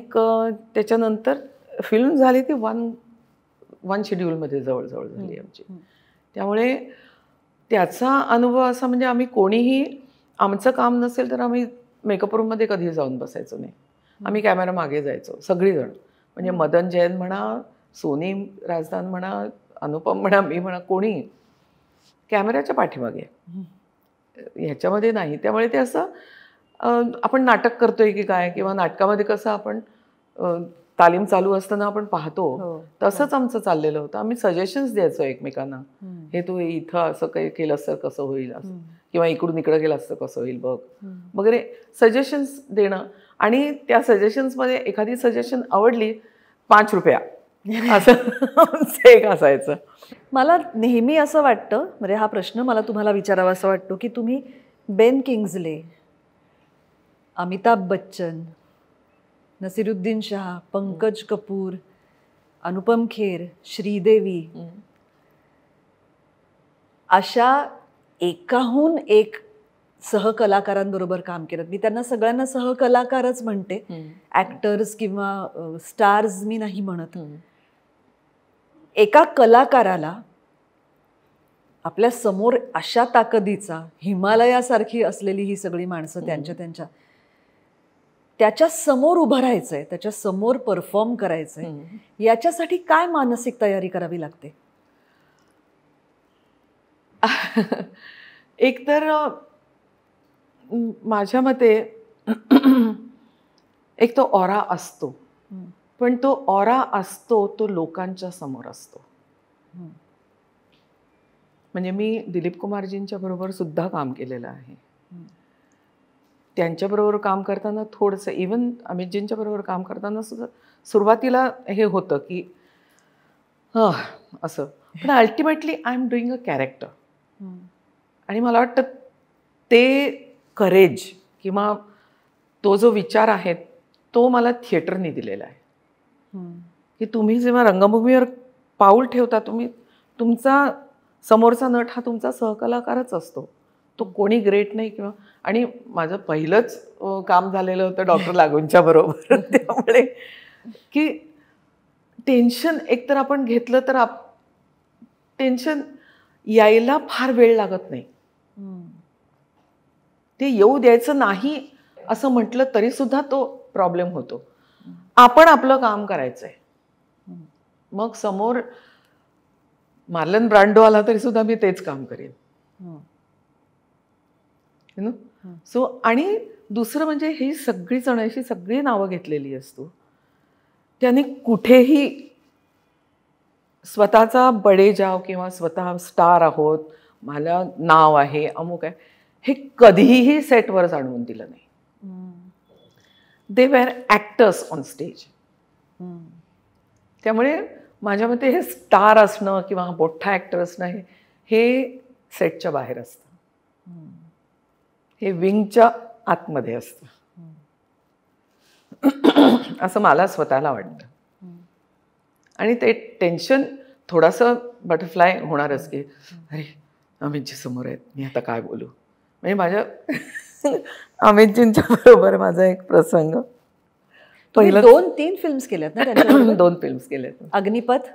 त्याच्यानंतर फिल्म झाली ती वन शेड्यूलमध्ये जवळजवळ झाली आमची. त्यामुळे त्याचा अनुभव असा म्हणजे आम्ही कोणीही आमचं काम नसेल तर आम्ही मेकअप रूममध्ये कधी जाऊन बसायचो नाही. आम्ही कॅमेरा मागे जायचो सगळीजण, म्हणजे मदन जैन म्हणा, सोनी राजदान म्हणा, अनुपम म्हणा, मी म्हणा, कोणी कॅमेऱ्याच्या पाठीमागे, ह्याच्यामध्ये नाही. त्यामुळे ते असं आपण नाटक करतोय की काय, किंवा नाटकामध्ये कसं आपण तालीम चालू असताना आपण पाहतो तसंच आमचं चाललेलं होतं. आम्ही सजेशन्स द्यायचो एकमेकांना, हे तू इथं असं काही केलंस तर कसं होईल असं, किंवा इकडून इकडं गेलं असतं कसं होईल बघ वगैरे सजेशन्स देणं. आणि त्या सजेशन्समध्ये एखादी सजेशन आवडली ₹5 असं एक असायचं. मला नेहमी असं वाटतं, म्हणजे हा प्रश्न मला तुम्हाला विचारावा असं वाटतो की तुम्ही बेन किंग्सले, अमिताभ बच्चन, नसीरुद्दीन शाह, पंकज कपूर, अनुपम खेर, श्रीदेवी अशा एकाहून एक सहकलाकारांबरोबर काम केलं. मी त्यांना सगळ्यांना सहकलाकारच म्हणते, ॲक्टर्स किंवा स्टार्स मी नाही म्हणत. एका कलाकाराला आपल्या समोर अशा ताकदीचा, हिमालयासारखी असलेली ही सगळी माणसं त्याच्या समोर उभं राहायचंय, त्याच्या समोर परफॉर्म करायचंय, याच्यासाठी काय मानसिक तयारी करावी लागते? एक तर माझ्या मते एक तो ऑरा असतो, पण तो ऑरा असतो तो लोकांच्या समोर असतो. म्हणजे मी दिलीप कुमारजींच्या बरोबर सुद्धा काम केलेलं आहे. त्यांच्याबरोबर काम करताना थोडंसं, इवन अमितजींच्या बरोबर काम करताना सुद्धा सुरुवातीला हे होतं की हां असं, पण ultimately I am doing a character. आणि मला वाटतं ते करेज किंवा तो जो विचार आहे तो मला थिएटरने दिलेला आहे. की तुम्ही जेव्हा रंगभूमीवर पाऊल ठेवता, तुमचा समोरचा नट हा तुमचा सहकलाकारच असतो, तो कोणी ग्रेट नाही. किंवा आणि माझं पहिलंच काम झालेलं होतं डॉक्टर लागूंच्या बरोबर. त्यामुळे की टेन्शन एकतर आपण घेतलं तर टेन्शन यायला फार वेळ लागत नाही. ते येऊ द्यायचं नाही असं म्हटलं तरी सुद्धा तो प्रॉब्लेम होतो. आपण आपलं काम करायचंय, मग समोर मार्लन ब्रांडो आला तरी सुद्धा मी तेच काम करेन. सो आणि दुसरं म्हणजे ही सगळी जण अशी सगळी नावं घेतलेली असतो, त्यांनी कुठेही स्वतःचा बडे जाव किंवा स्वतः स्टार आहोत, मला नाव आहे, अमुक आहे, हे कधीही सेटवर जाणवून दिलं नाही. They were actors on stage. त्यामुळे माझ्या मते हे स्टार असणं किंवा मोठा ॲक्टर असणं हे सेटच्या बाहेर असतं, हे विंगच्या आतमध्ये असतं असं मला स्वतःला वाटतं. आणि ते टेन्शन थोडंसं बटरफ्लाय होणारच की अरे अमितजी समोर आहेत, मी आता काय बोलू. म्हणजे माझ्या अमितजींच्या बरोबर माझा एक प्रसंग, पहिलं 2-3 फिल्म्स केल्यात ना त्यांच्या? 2 फिल्म्स केल्यात. अग्निपथ,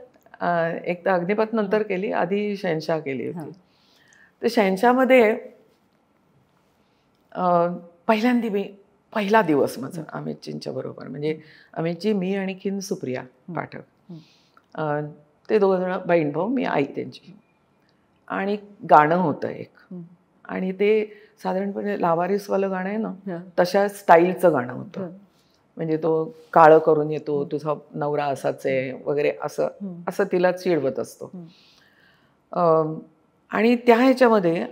एक तर अग्निपथ नंतर केली, आधी शहनशाह केली होती. तर शहनशाहमध्ये पहिला दिवस माझा अमितजींच्या बरोबर, म्हणजे अमितजी, मी आणखीन सुप्रिया पाठक, ते दोघं जण बहीण भाऊ, मी आई त्यांची. आणि गाणं होतं एक, आणि ते साधारणपणे लावारिसवालं गाणं आहे ना तशा स्टाईलचं गाणं होतं. म्हणजे तो काळं करून येतो, तुझा नवरा असाच आहे वगैरे असं तिला चिडवत असतो. आणि त्या ह्याच्यामध्ये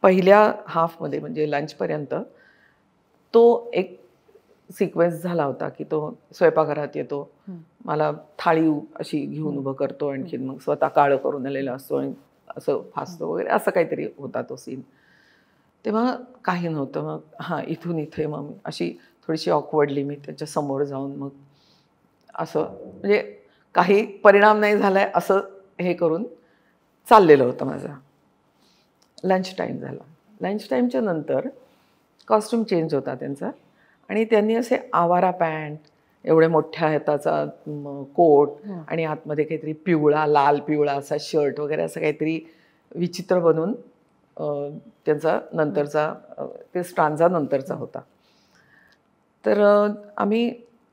पहिल्या हाफमध्ये म्हणजे लंचपर्यंत तो एक सिक्वेन्स झाला होता की तो स्वयंपाकघरात येतो, मला थाळी अशी घेऊन उभं करतो, आणखीन मग स्वतः काळं करून आलेला असतो आणि असं फासतो वगैरे, असं काहीतरी होता तो सीन. तेव्हा काही नव्हतं. मग हां, इथून इथे मग मी अशी थोडीशी ऑकवर्डली मी त्याच्या समोर जाऊन मग असं म्हणजे काही परिणाम नाही झालाय असं हे करून चाललेलं होतं माझं. लंच टाईम झाला. लंच टाईमच्या नंतर कॉस्ट्यूम चेंज होता त्यांचा आणि त्यांनी असे आवारा पॅन्ट, एवढे मोठ्या हाताचा कोट आणि आतमध्ये काहीतरी पिवळा, लाल पिवळा असा शर्ट वगैरे असं काहीतरी विचित्र बनवून त्यांचा नंतरचा ते स्टांजा नंतरचा होता. तर आम्ही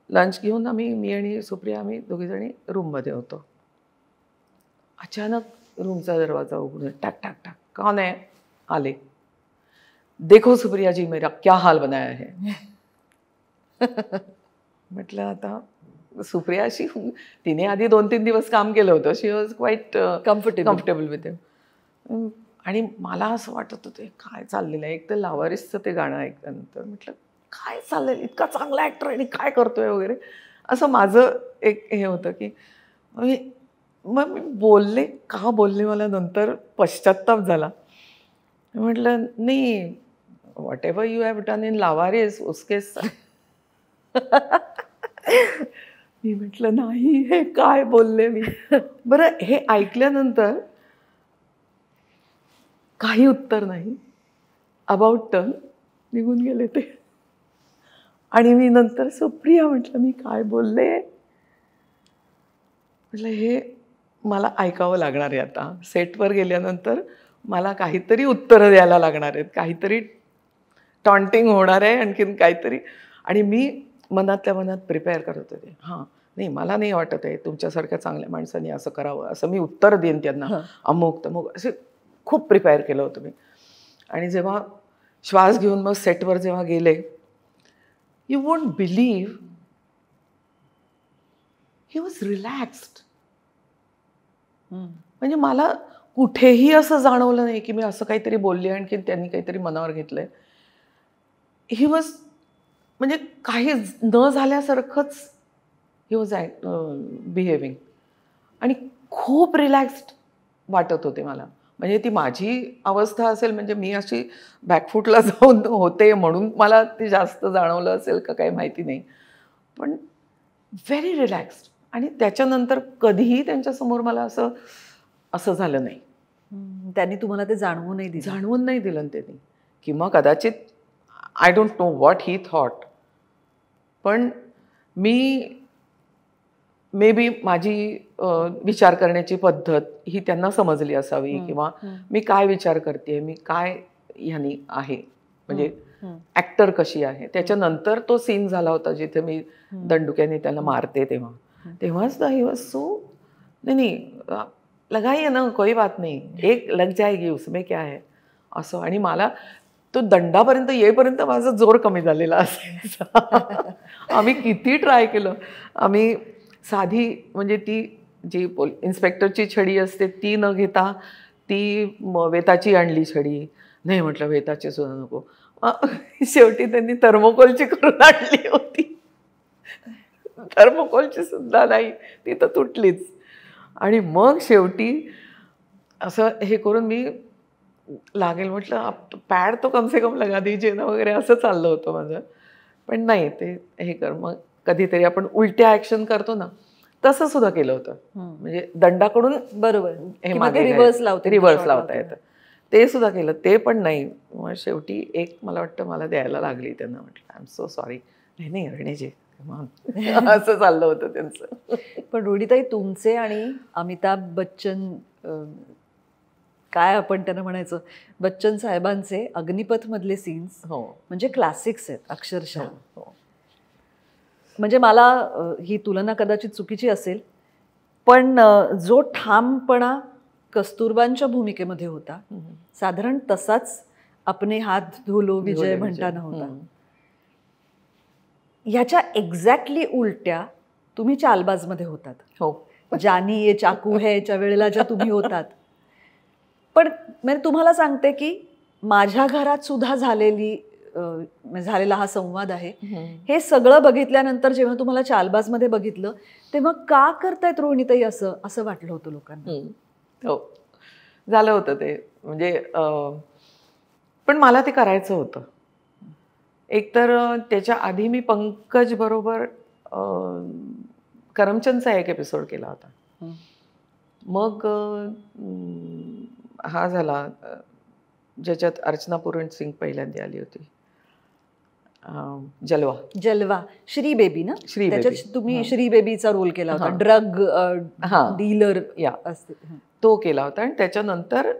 लंच घेऊन मी आणि सुप्रिया आम्ही दोघीजणी रूममध्ये होतो. अचानक रूमचा दरवाजा उघडून टाक टाक टाक, कौन है? आले. देखो सुप्रिया जी मेरा क्या हाल बनाया है. म्हटलं आता सुप्रिया अशी, तिने आधी 2-3 दिवस काम केलं होतं. शी वॉज क्वाईट कम्फर्टेबल विथ हिम. आणि मला असं वाटत होतं काय चाललेलं आहे. एक तर लावारिसचं ते गाणं ऐकल्यानंतर म्हटलं काय चाललेलं, इतका चांगला ॲक्टर आणि काय करतोय वगैरे, असं माझं एक हे होतं की मग मी बोलले, का बोलले मला नंतर पश्चात्ताप झाला. म्हटलं नाही, what ever you have done in लावारिस उसके मी म्हटलं नाही, हे काय बोलले मी. बरं, हे ऐकल्यानंतर काही उत्तर नाही. अबाउट टर्न निघून गेले ते. आणि मी नंतर सुप्रिया म्हटलं मी काय बोलले. म्हटलं हे मला ऐकावं लागणार आहे आता. सेटवर गेल्यानंतर मला काहीतरी उत्तरं द्यायला लागणार आहेत, काहीतरी टॉन्टिंग होणार आहे, आणखीन काहीतरी. आणि मी मनातल्या मनात प्रिपेअर करत होते. हां, नाही मला नाही वाटत आहे तुमच्यासारख्या चांगल्या माणसांनी असं करावं, असं मी उत्तर देईन त्यांना, अमुक तमुक, असे खूप प्रिपेअर केलं होतं मी. आणि जेव्हा श्वास घेऊन मग सेटवर जेव्हा गेले, you won't believe, he was relaxed. म्हणजे मला कुठेही असं जाणवलं नाही की मी असं काहीतरी बोलले आणखी त्यांनी काहीतरी मनावर घेतलंय. ही वॉज म्हणजे काही न झाल्यासारखंच ही वॉज बिहेविंग. आणि खूप रिलॅक्स्ड वाटत होते मला. म्हणजे ती माझी अवस्था असेल, म्हणजे मी अशी बॅकफूटला जाऊन होते म्हणून मला ते जास्त जाणवलं असेल का काही माहिती नाही, पण व्हेरी रिलॅक्स्ड. आणि त्याच्यानंतर कधीही त्यांच्यासमोर मला असं झालं नाही. त्यांनी तुम्हाला ते जाणवून नाही दिलं त्यांनी. किंवा कदाचित I don't know what he thought, पण मी मे बी माझी विचार करण्याची पद्धत ही त्यांना समजली असावी, किंवा मी काय विचार करते, मी काय ह्यानी आहे, म्हणजे ॲक्टर कशी आहे. त्याच्यानंतर तो सीन झाला होता जिथे मी दंडुक्याने त्याला मारते, तेव्हाच ही वॉज सो नाही लगाई ना, कोई बात नाही, एक लग जाएगी उसमें क्या है असं. आणि मला तो दंडापर्यंत येईपर्यंत माझा जोर कमी झालेला असायचा. आम्ही किती ट्राय केलं. आम्ही साधी म्हणजे ती जी इन्स्पेक्टरची छडी असते ती न घेता ती वेताची आणली छडी. नाही म्हटलं वेताची सुद्धा नको. शेवटी त्यांनी थर्मोकोलची करून आणली होती. थर्मोकोलची सुद्धा नाही, ती तर तुटलीच. आणि मग शेवटी असं हे करून मी लागेल म्हटलं पॅड तो कम से कम लगा दीजिए ना वगैरे, असं चाललं होतं माझं. पण नाही, ते हे कर, मग कधीतरी आपण उलट्या ॲक्शन करतो ना, तसं सुद्धा केलं होतं. म्हणजे दंडाकडून बरोबर रिव्हर्स लावता येतं, ते सुद्धा केलं, ते पण नाही. मग शेवटी एक मला वाटतं मला द्यायला लागली त्यांना. म्हटलं आय एम सो सॉरी. नाही अरणेजी, असं चाललं होतं त्यांचं. पण रुढीताई, तुमचे आणि अमिताभ बच्चन, काय आपण त्यांना म्हणायचं, बच्चन साहेबांचे अग्निपथ मधले सीन्स म्हणजे क्लासिक्स आहेत अक्षरशः. म्हणजे मला ही तुलना कदाचित चुकीची असेल, पण जो ठामपणा कस्तुरबांच्या भूमिकेमध्ये होता, साधारण तसाच अपने हात धुलो विजय म्हणताना होता. ह्याच्या एक्झॅक्टली उलट्या तुम्ही चालबाजमध्ये होतात. हो, जानी ये चाकू है च्या वेळेला ज्या तुम्ही होतात. पण म्हणजे तुम्हाला सांगते की माझ्या घरात सुद्धा झालेला हा संवाद आहे. हे सगळं बघितल्यानंतर जेव्हा तुम्हाला चालबाजमध्ये बघितलं तेव्हा का करतायत रोहिणीताई असं वाटलं होतं लोकांना? हो, झालं होतं ते. म्हणजे पण मला ते करायचं होतं. एकतर त्याच्या आधी मी पंकज बरोबर करमचंदचा एक एपिसोड केला होता. मग हा झाला ज्याच्यात अर्चना पूरण सिंग पहिल्यांदा आली होती, जलवा. श्री बेबी ना? त्याच्यात तुम्ही श्री बेबीचा रोल केला होता, ड्रग डीलर असते, तो केला होता. आणि त्याच्यानंतर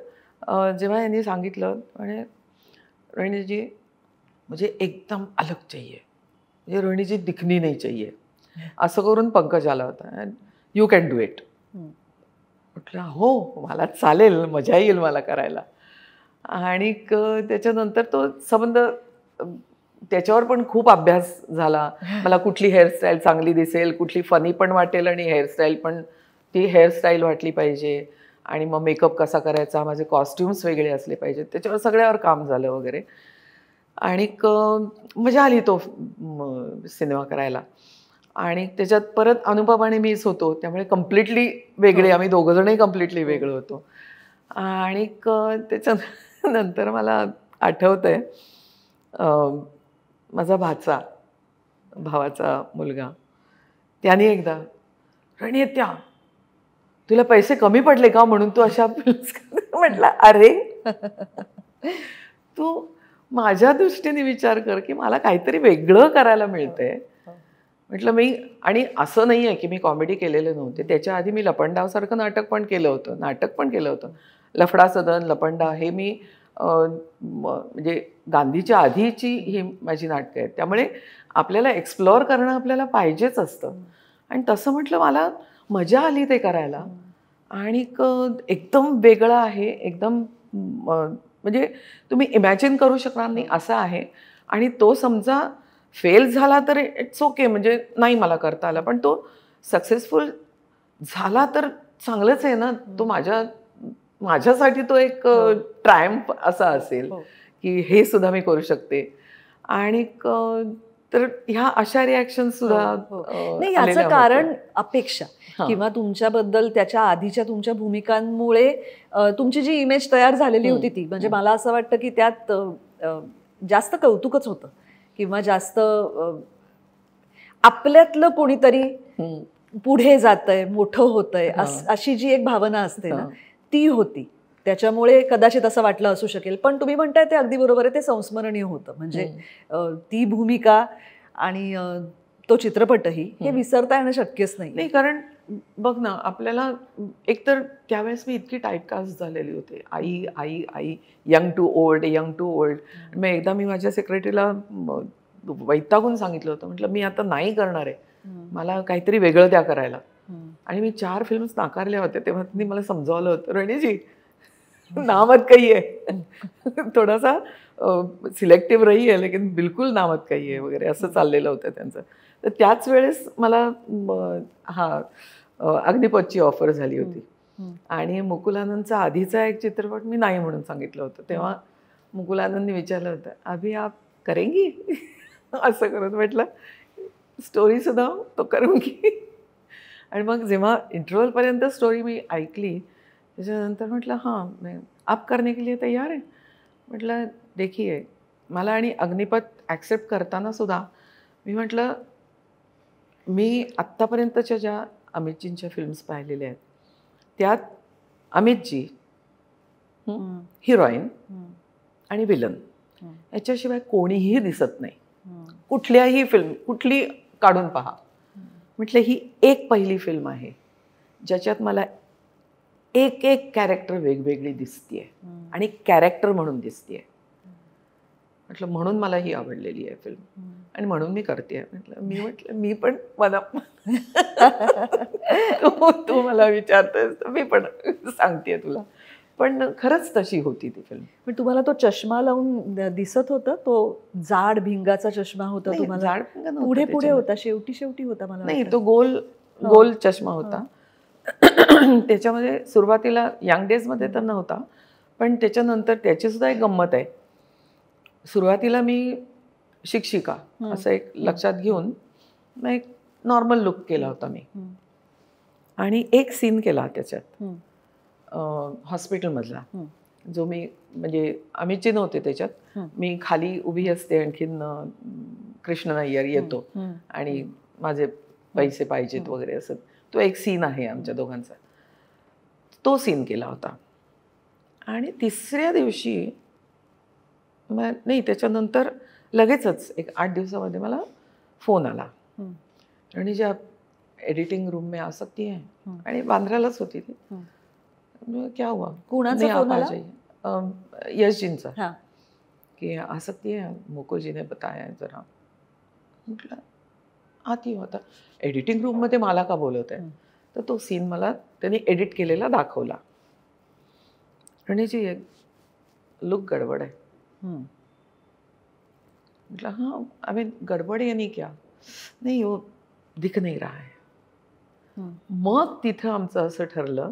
जेव्हा यांनी सांगितलं म्हणे रोहिणी जी मुझे एकदम अलग चाहिए, म्हणजे रोहिणी जी दिखनी नहीं चाहिए, असं करून पंकज आला होता. You can do it. म्हटलं हो, मला चालेल, मजा येईल मला करायला. आणि त्याच्यानंतर तो संबंध त्याच्यावर पण खूप अभ्यास झाला. मला कुठली हेअरस्टाईल चांगली दिसेल, कुठली फनी पण वाटेल आणि हेअरस्टाईल पण ती हेअरस्टाईल वाटली पाहिजे, आणि मग मेकअप कसा करायचा, माझे कॉस्ट्युम्स वेगळे असले पाहिजेत, त्याच्यावर सगळ्यावर काम झालं वगैरे. आणि मजा आली तो सिनेमा करायला. आणि त्याच्यात परत अनुपम आणि मीच होतो, त्यामुळे कम्प्लिटली वेगळे, आम्ही दोघंजणही कम्प्लिटली वेगळं होतो. आणि त्याच्यानंतर मला आठवतंय माझा भावाचा मुलगा, त्याने एकदा रणित्या तुला पैसे कमी पडले का म्हणून तू अशा म्हटलं अरे तू माझ्या दृष्टीने विचार कर की मला काहीतरी वेगळं करायला मिळतंय. म्हटलं मी, आणि असं नाही आहे की मी कॉमेडी केलेलं नव्हते, त्याच्या आधी मी लपंडावसारखं नाटक पण केलं होतं. लफडा सदन, लपंडा हे मी म्हणजे गांधीच्या आधीची ही माझी नाटकं आहेत, त्यामुळे आपल्याला एक्सप्लोअर करणं आपल्याला पाहिजेच असतं. आणि तसं म्हटलं मला मजा आली ते करायला. आणि एकदम वेगळं आहे, एकदम म्हणजे तुम्ही इमॅजिन करू शकणार नाही असं आहे. आणि तो समजा फेल झाला तर इट्स ओके, म्हणजे नाही मला करता आला, पण तो सक्सेसफुल झाला तर चांगलंच आहे ना. तो माझ्यासाठी तो एक ट्रायम्फ असा असेल की हे सुद्धा मी करू शकते. आणि तर ह्या अशा रिॲक्शन सुद्धा नाही, याचं कारण अपेक्षा किंवा तुमच्याबद्दल त्याच्या आधीच्या तुमच्या भूमिकांमुळे तुमची जी इमेज तयार झालेली होती ती, म्हणजे मला असं वाटतं की त्यात जास्त कौतुकच होतं किंवा जास्त आपल्यातलं कोणीतरी पुढे जातंय, मोठं होतंय अशी जी एक भावना असते ना ती होती. त्याच्यामुळे कदाचित असं वाटलं असू शकेल. पण तुम्ही म्हणताय ते अगदी बरोबर आहे, ते संस्मरणीय होतं. म्हणजे ती भूमिका आणि तो चित्रपटही हे विसरता येणं शक्यच नाही. कारण बघ ना, आपल्याला एकतर त्यावेळेस मी इतकी टाईपकास्ट झालेली होते, आई आई आई, यंग टू ओल्ड. मग एकदा मी माझ्या सेक्रेटरीला वैतागून सांगितलं होतं, म्हटलं मी आता नाही करणार आहे, मला काहीतरी वेगळं द्या करायला. आणि मी 4 फिल्म्स नाकारल्या होत्या. तेव्हा त्यांनी मला समजावलं होतं, रणीजी नामत काही आहे, थोडासा सिलेक्टिव्ह रही आहे, लेकिन बिलकुल नामत काही आहे वगैरे असं चाललेलं होतं त्यांचं. तर त्याच वेळेस मला अग्निपथची ऑफर झाली होती. आणि मुकुल आनंदचा आधीचा एक चित्रपट मी नाही म्हणून सांगितलं होतं. तेव्हा मुकुल आनंदने विचारलं होतं, अभि आप करेंगी? असं करत म्हटलं स्टोरी सुद्धा तो करूंगी. आणि मग जेव्हा इंटरव्हलपर्यंत स्टोरी मी ऐकली त्याच्यानंतर म्हटलं हां आप करने के लिए तयार आहे. म्हटलं देखिए, मला आणि अग्निपथ ॲक्सेप्ट करताना सुद्धा मी म्हटलं मी आत्तापर्यंतच्या ज्या अमितजींच्या फिल्म्स पाहिलेल्या आहेत त्यात अमितजी हिरोईन आणि विलन याच्याशिवाय कोणीही दिसत नाही. कुठल्याही फिल्म कुठली काढून पहा. म्हटलं ही एक पहिली फिल्म आहे ज्याच्यात मला एक कॅरेक्टर वेगवेगळी दिसतीये आणि कॅरेक्टर म्हणून दिसतीये. म्हटलं म्हणून मला ही आवडलेली आहे फिल्म आणि म्हणून मी करते. म्हटलं मी पण मला तू मला विचारतोयस तर मी पण सांगतेय तुला. पण खरंच तशी होती ती फिल्म. पण तुम्हाला तो चष्मा लावून दिसत होता, तो जाड भिंगाचा चष्मा होता तुम्हाला? पुढे पुढे होता, शेवटी होता मला नाही, तो गोल चष्मा होता. त्याच्यामध्ये सुरुवातीला यंग डेजमध्ये तर नव्हता, पण त्याच्यानंतर त्याची सुद्धा एक गंमत आहे. सुरुवातीला मी शिक्षिका असं एक लक्षात घेऊन मग एक नॉर्मल लुक केला होता मी, आणि एक सीन केला त्याच्यात हॉस्पिटलमधला, जो मी म्हणजे अमितजी नव्हते त्याच्यात, मी खाली उभी असते, आणखीन कृष्ण नायर येतो आणि माझे पैसे पाहिजेत वगैरे असं. तो एक सीन आहे आमच्या दोघांचा, तो सीन केला होता. आणि तिसऱ्या दिवशी नाही, त्याच्यानंतर लगेचच एक 8 दिवसामध्ये मला फोन आला, आणि ज्या एडिटिंग रूम में आ सकती है, आणि बांद्रालाच होती ती. क्या हुआ, कोणाचा फोन आला? यशजींचा, की आ सकती है, मुकुल जी ने बताया है जरा. म्हटलं आती होता. एडिटिंग रूममध्ये मला का बोलवत आहे? तर तो सीन मला त्यांनी एडिट केलेला दाखवला, आणि जी लुक गडबड आहे. मतलब हाँ, आई मीन गडबड यानी क्या, नाही वो दिख नहीं रहा है. मग तिथं आमचं असं ठरलं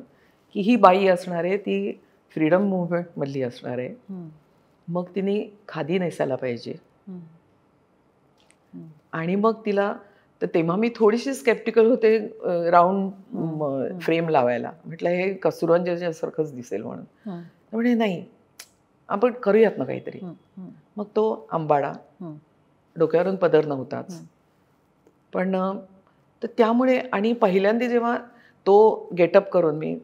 की ही बाई असणार आहे ती फ्रीडम मुवमेंट मधली असणार आहे, मग तिने खादी नेसायला पाहिजे. आणि मग तिला, तर तेव्हा मी थोडीशी स्केप्टिकल होते राऊंड फ्रेम लावायला. म्हटलं हे कस्तुरंजनसारखंच दिसेल म्हणून. म्हणजे नाही, आपण करूयात ना काहीतरी. मग तो आंबाडा, डोक्यावरून पदर नव्हताच, पण तर त्यामुळे, आणि पहिल्यांदा जेव्हा तो गेटअप करून मी,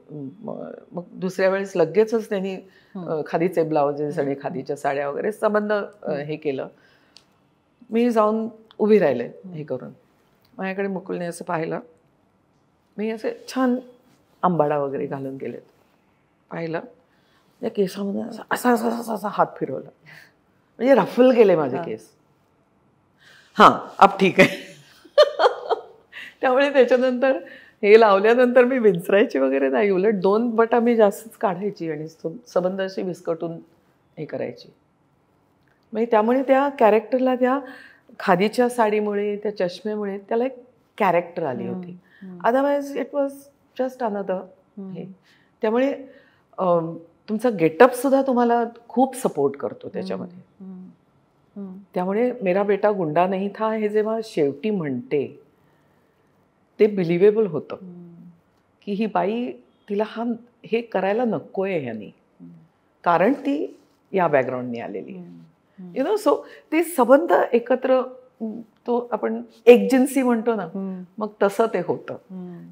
मग दुसऱ्या वेळेस लगेचच त्यांनी खादीचे ब्लाउजेस आणि खादीच्या साड्या वगैरे संबंध हे केलं. मी जाऊन उभी राहिले हे करून, माझ्याकडे मुकुलने असं पाहिलं, मी असे छान आंबाडा वगैरे घालून गेलेत, पाहिलं, या केसामध्ये असा असा असा असा हात फिरवला, म्हणजे रफल गेले माझे केस. हां, अब ठीक आहे. त्यामुळे त्याच्यानंतर हे लावल्यानंतर मी विंचरायची वगैरे नाही, उलट 2 बटा मी जास्तच काढायची आणि संबंध अशी विस्कटून हे करायची. म्हणजे त्यामुळे त्या कॅरेक्टरला, त्या खादीच्या साडीमुळे, त्या चष्म्यामुळे त्याला एक कॅरेक्टर आली होती. Otherwise it was just another हे. त्यामुळे तुमचा गेटअप सुद्धा तुम्हाला खूप सपोर्ट करतो त्याच्यामध्ये. त्यामुळे मेरा बेटा गुंडा नहीं था हे जेव्हा शेवटी म्हणते, ते बिलिव्हेबल होतं की ही बाई, तिला हे करायला नकोय ह्यानी, कारण ती या बॅकग्राऊंडनी आलेली आहे. यु नो, सो ते संबंध एकत्र, तो आपण एकजिन्सी म्हणतो ना, मग तसं ते होतं.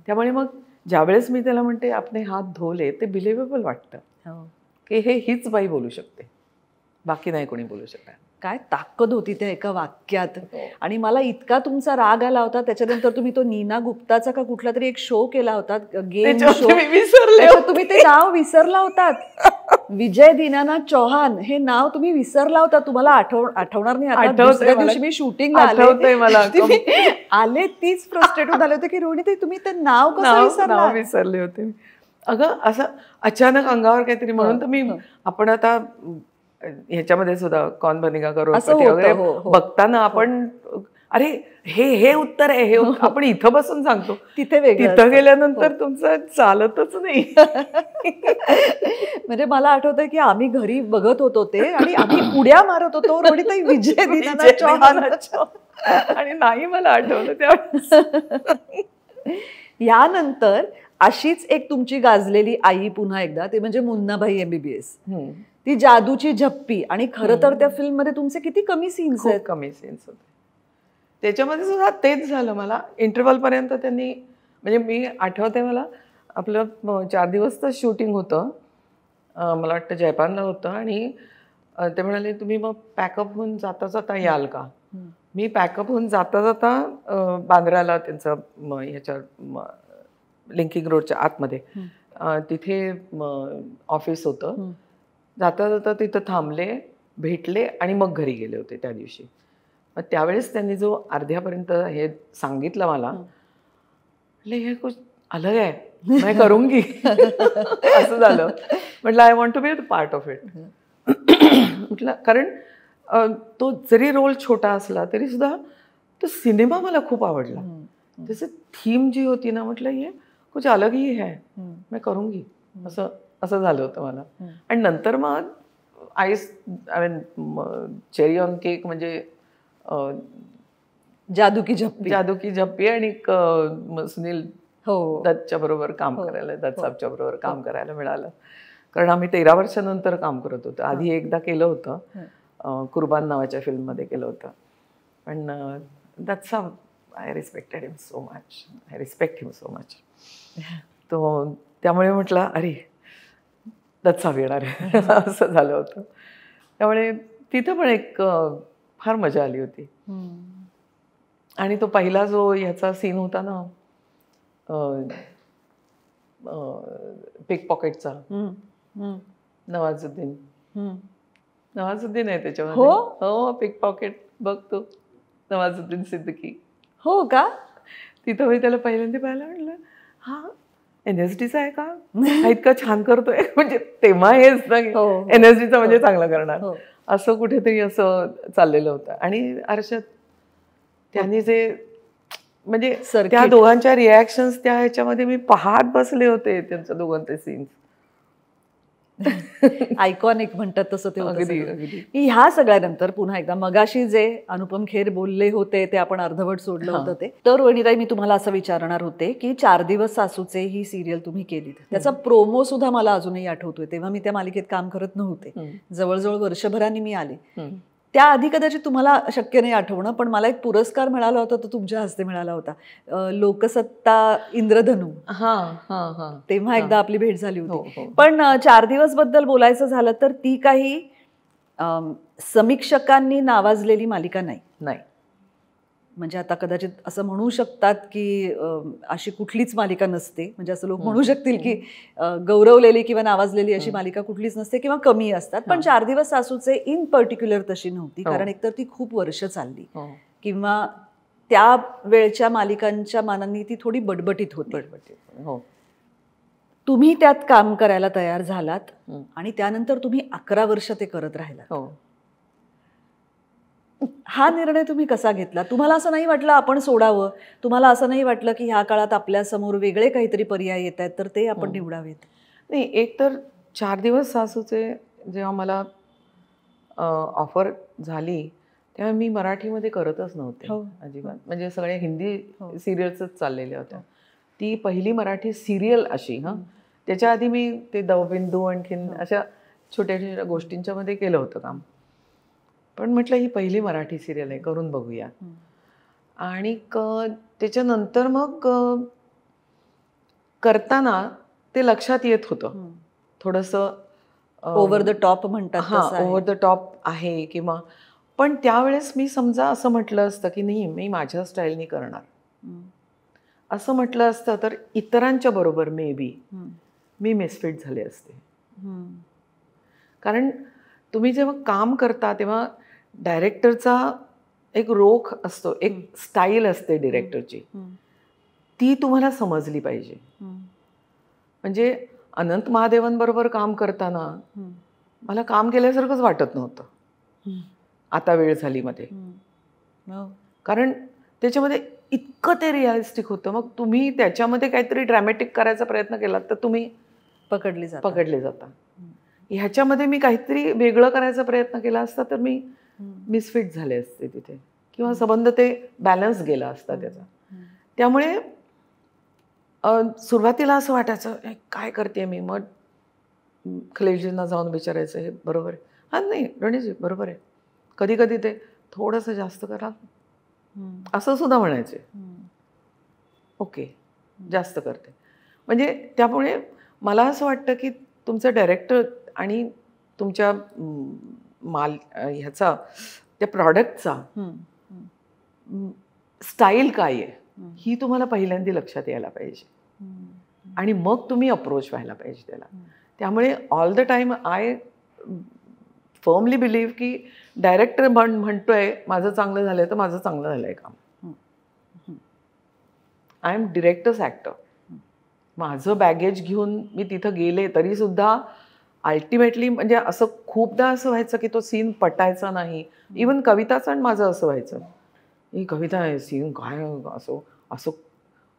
त्यामुळे मग ज्यावेळेस मी त्याला म्हणते आपले हात धुवले, ते बिलिव्हेबल वाटतं की हे हीच बाई बोलू शकते, बाकी नाही कोणी बोलू शकत. काय ताकद होती त्या एका वाक्यात. आणि मला इतका तुमचा राग आला होता, त्याच्यानंतर तुम्ही तो नीना गुप्ताचा का कुठला तरी एक शो केला होता, गेम शो, तुम्ही ते नाव विसरला होतात. विजय दीनानाथ चौहान हे नाव तुम्ही विसरला होता. तुम्हाला आठवणार नाही आता. दुसऱ्या दिवशी मी शूटिंगला आले तीच फ्रस्ट्रेट झाले होते की रोहिणी तुम्ही ते नाव कसं विसरले होते. अगं असं अचानक अंगावर काहीतरी, म्हणून तर मी, आपण आता ह्याच्यामध्ये सुद्धा कौन बनेगा करोडपती वगैरे बघताना आपण, अरे हे उत्तर आहे, हे आपण इथं बसून सांगतो, तिथं गेल्यानंतर तुमचं चालतच नाही. म्हणजे मला आठवतंय की आम्ही घरी बघत होतो ते, आणि आम्ही उड्या मारत होतो रोहिणी विजय दीनानाथ चौहान, आणि नाही मला आठवलं त्यावेळेस. यानंतर अशीच एक तुमची गाजलेली आई पुन्हा एकदा, ते म्हणजे मुन्नाभाई MBBS, ती जादूची झप्पी. आणि खरं तर त्या फिल्म मध्ये तुमचे किती कमी सीन्स आहेत. कमी सीन्स होते त्याच्यामध्ये सुद्धा. तेच झालं मला इंटरव्हल पर्यंत त्यांनी, म्हणजे मी आठवते मला, आपलं 4 दिवसचं शूटिंग होतं, मला वाटतं जयपानला होतं, आणि ते म्हणाले तुम्ही मग पॅकअप होऊन जाता जाता याल का. मी पॅकअप होऊन जाता जाता बांद्राला, त्यांचं ह्याच्या लिंकिंग रोडच्या आतमध्ये तिथे ऑफिस होतं, जाता जाता तिथं थांबले, भेटले, आणि मग घरी गेले होते त्या दिवशी. मग त्यावेळेस त्यांनी जो अर्ध्यापर्यंत हे सांगितलं मला, हे कुछ अलग आहे, मैं करूंगी असं झालं. म्हटलं I want to be part of it. म्हटलं कारण तो जरी रोल छोटा असला तरी सुद्धा तो सिनेमा मला खूप आवडला. त्याची थीम जी होती ना, म्हटलं हे कुछ अलग ही है, मैं करूंगी. असं असं झालं होतं मला. आणि नंतर मग I mean cherry on cake म्हणजे जादू की झप्पी आणि सुनील दत्तच्या बरोबर काम करायला, दत्त साहेबच्या बरोबर काम करायला मिळालं. कारण आम्ही 13 वर्षानंतर काम करत होतो. आधी एकदा केलं होतं, कुर्बान नावाच्या फिल्ममध्ये केलं होतं. पण दत्त साहेब, I respected him so much, I respect him so much. तो त्यामुळे म्हटलं अरे दत्त साहेब येणार आहे असं झालं होतं. त्यामुळे तिथं पण एक फार मजा आली होती. आणि तो पहिला जो ह्याचा सीन होता ना, पिक पॉकेटचा, नवाजुद्दीन आहे त्याच्यामध्ये. हो, पिक पॉकेट बघ तो नवाजुद्दीन सिद्दीकी. हो का? तिथं मी त्याला पहिल्यांदा पाहिलं, म्हटलं हा NSDचा आहे का, हा इतका छान करतोय. म्हणजे तेव्हा हेच ना NSDचा म्हणजे चांगला करणार, असं कुठेतरी असं चाललेलं होतं. आणि अर्षद त्यांनी जे म्हणजे त्या दोघांच्या रिॲक्शन्स त्या ह्याच्यामध्ये मी पाहत बसले होते, त्यांचं दोघांचे सीन्स. आयकॉनिक म्हणतात तसं ते होतं. ह्या सगळ्यानंतर पुन्हा एकदा मगाशी जे अनुपम खेर बोलले होते ते आपण अर्धवट सोडलं होतं ते. तर वनिताई, मी तुम्हाला असं विचारणार होते की 4 दिवस सासूचे ही सिरियल तुम्ही केलीत, त्याचा प्रोमो सुद्धा मला अजूनही आठवतोय. तेव्हा मी त्या मालिकेत काम करत नव्हते, जवळजवळ वर्षभराने मी आले. त्याआधी कदाचित तुम्हाला शक्य नाही आठवणं, पण मला एक पुरस्कार मिळाला होता, तो तुमच्या हस्ते मिळाला होता, लोकसत्ता इंद्रधनु. तेव्हा एकदा आपली भेट झाली होती. पण 4 दिवस बद्दल बोलायचं झालं तर ती काही समीक्षकांनी नावाजलेली मालिका नाही. म्हणजे आता कदाचित असं म्हणू शकतात की अशी कुठलीच मालिका नसते, म्हणजे असं लोक म्हणू शकतील की गौरवलेली किंवा नावाजलेली अशी मालिका कुठलीच नसते किंवा कमी असतात. पण 4 दिवस सासूचे इन पर्टिक्युलर तशी नव्हती, कारण एकतर ती खूप वर्ष चालली किंवा त्या वेळच्या मालिकांच्या मानाने ती थोडी बटबटीत होती. तुम्ही त्यात काम करायला तयार झालात आणि त्यानंतर तुम्ही 11 वर्ष ते करत राहिलात. हा निर्णय तुम्ही कसा घेतला? तुम्हाला असं नाही वाटलं आपण सोडावं? तुम्हाला असं नाही वाटलं की ह्या काळात आपल्या समोर वेगळे काहीतरी पर्याय येत आहेत तर ते आपण निवडावेत? नाही, एक तर 4 दिवस सासूचे जेव्हा मला ऑफर झाली तेव्हा मी मराठीमध्ये करतच नव्हते अजिबात. म्हणजे सगळे हिंदी सिरियल्सच चाललेल्या होत्या. ती पहिली मराठी सिरियल अशी. त्याच्या आधी मी ते दवबिंदू आणखीन अशा छोट्या छोट्या गोष्टींच्या मध्ये केलं होतं काम. पण म्हटलं ही पहिली मराठी सिरियल आहे, करून बघूया. आणि त्याच्यानंतर मग करताना ते लक्षात येत होतं थोडंसं ओव्हर द टॉप म्हणतात. ओव्हर द टॉप आहे किंवा, पण त्यावेळेस मी समजा असं म्हटलं असतं की नाही मी माझ्या स्टाईलनी करणार, असं म्हटलं असतं तर इतरांच्या बरोबर मे बी मी मिसफिट झाले असते. कारण तुम्ही जेव्हा काम करता तेव्हा डायरेक्टरचा एक रोख असतो, एक स्टाईल असते डिरेक्टरची, ती तुम्हाला समजली पाहिजे. म्हणजे अनंत महादेवांबरोबर काम करताना मला काम केल्यासारखंच वाटत नव्हतं आता वेळ झाली मध्ये. कारण त्याच्यामध्ये इतकं ते रिअलिस्टिक होतं. मग तुम्ही त्याच्यामध्ये काहीतरी ड्रॅमॅटिक करायचा प्रयत्न केलात तर तुम्ही पकडले जाता. ह्याच्यामध्ये मी काहीतरी वेगळं करायचा प्रयत्न केला असता तर मी मिसफिट झाले असते तिथे, किंवा संबंध ते बॅलन्स गेला असता त्याचा. त्यामुळे सुरुवातीला असं वाटायचं काय करते मी. मग खलीलजींना जाऊन विचारायचं हे बरोबर आहे, हा नाही रणीजी बरोबर आहे, कधी कधी ते थोडंसं जास्त करा असं सुद्धा म्हणायचे. ओके जास्त करते. म्हणजे त्यामुळे मला असं वाटतं की तुमचं डायरेक्टर आणि तुमच्या ह्याचा त्या प्रॉडक्टचा स्टाईल काय आहे ही तुम्हाला पहिल्यांदा लक्षात यायला पाहिजे आणि मग तुम्ही अप्रोच व्हायला पाहिजे त्याला. त्यामुळे all the time I firmly believe की डायरेक्टर म्हणतोय माझं चांगलं झालंय तर माझं चांगलं झालंय काम. I am director's actor. माझं बॅगेज घेऊन मी तिथं गेले तरी सुद्धा अल्टिमेटली म्हणजे असं खूपदा असं व्हायचं की तो सीन पटायचा नाही. इवन कविताचं आणि माझं असं व्हायचं, ही कविता आहे सीन काय असं असं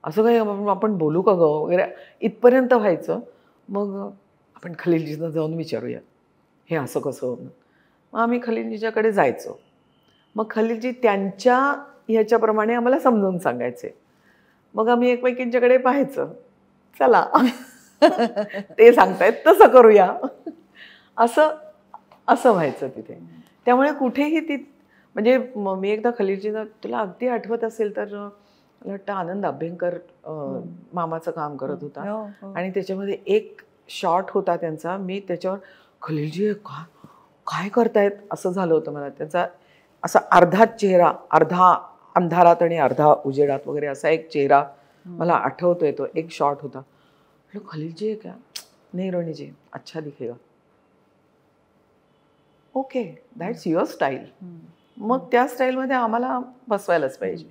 असं काय आपण बोलू का गं वगैरे इथपर्यंत व्हायचं. मग आपण खलीलजींना जाऊन विचारूया हे असं कसं होणं. मग आम्ही खलीलजीच्याकडे जायचो. मग खलीलजी त्यांच्या ह्याच्याप्रमाणे आम्हाला समजावून सांगायचे. मग आम्ही एकमेकींच्याकडे पाहायचं, चला ते सांगतायत तसं करूया, असं असं व्हायचं तिथे. त्यामुळे कुठेही ती म्हणजे मी एकदा खलीलजींना, तुला अगदी आठवत असेल तर मला वाटतं आनंद अभ्यंकर मामाचं काम करत होता आणि त्याच्यामध्ये एक शॉट होता त्यांचा, मी त्याच्यावर खलीलजी काय करतायत असं झालं होतं मला. त्यांचा असा अर्धा चेहरा, अर्धा अंधारात आणि अर्धा उजेडात वगैरे असा एक चेहरा मला आठवतोय, तो एक शॉट होता. खलीलजी क्या नाही रोणी जी अच्छा दिखेगा, ओके दॅट्स युअर स्टाईल. मग त्या स्टाईलमध्ये आम्हाला बसवायलाच पाहिजे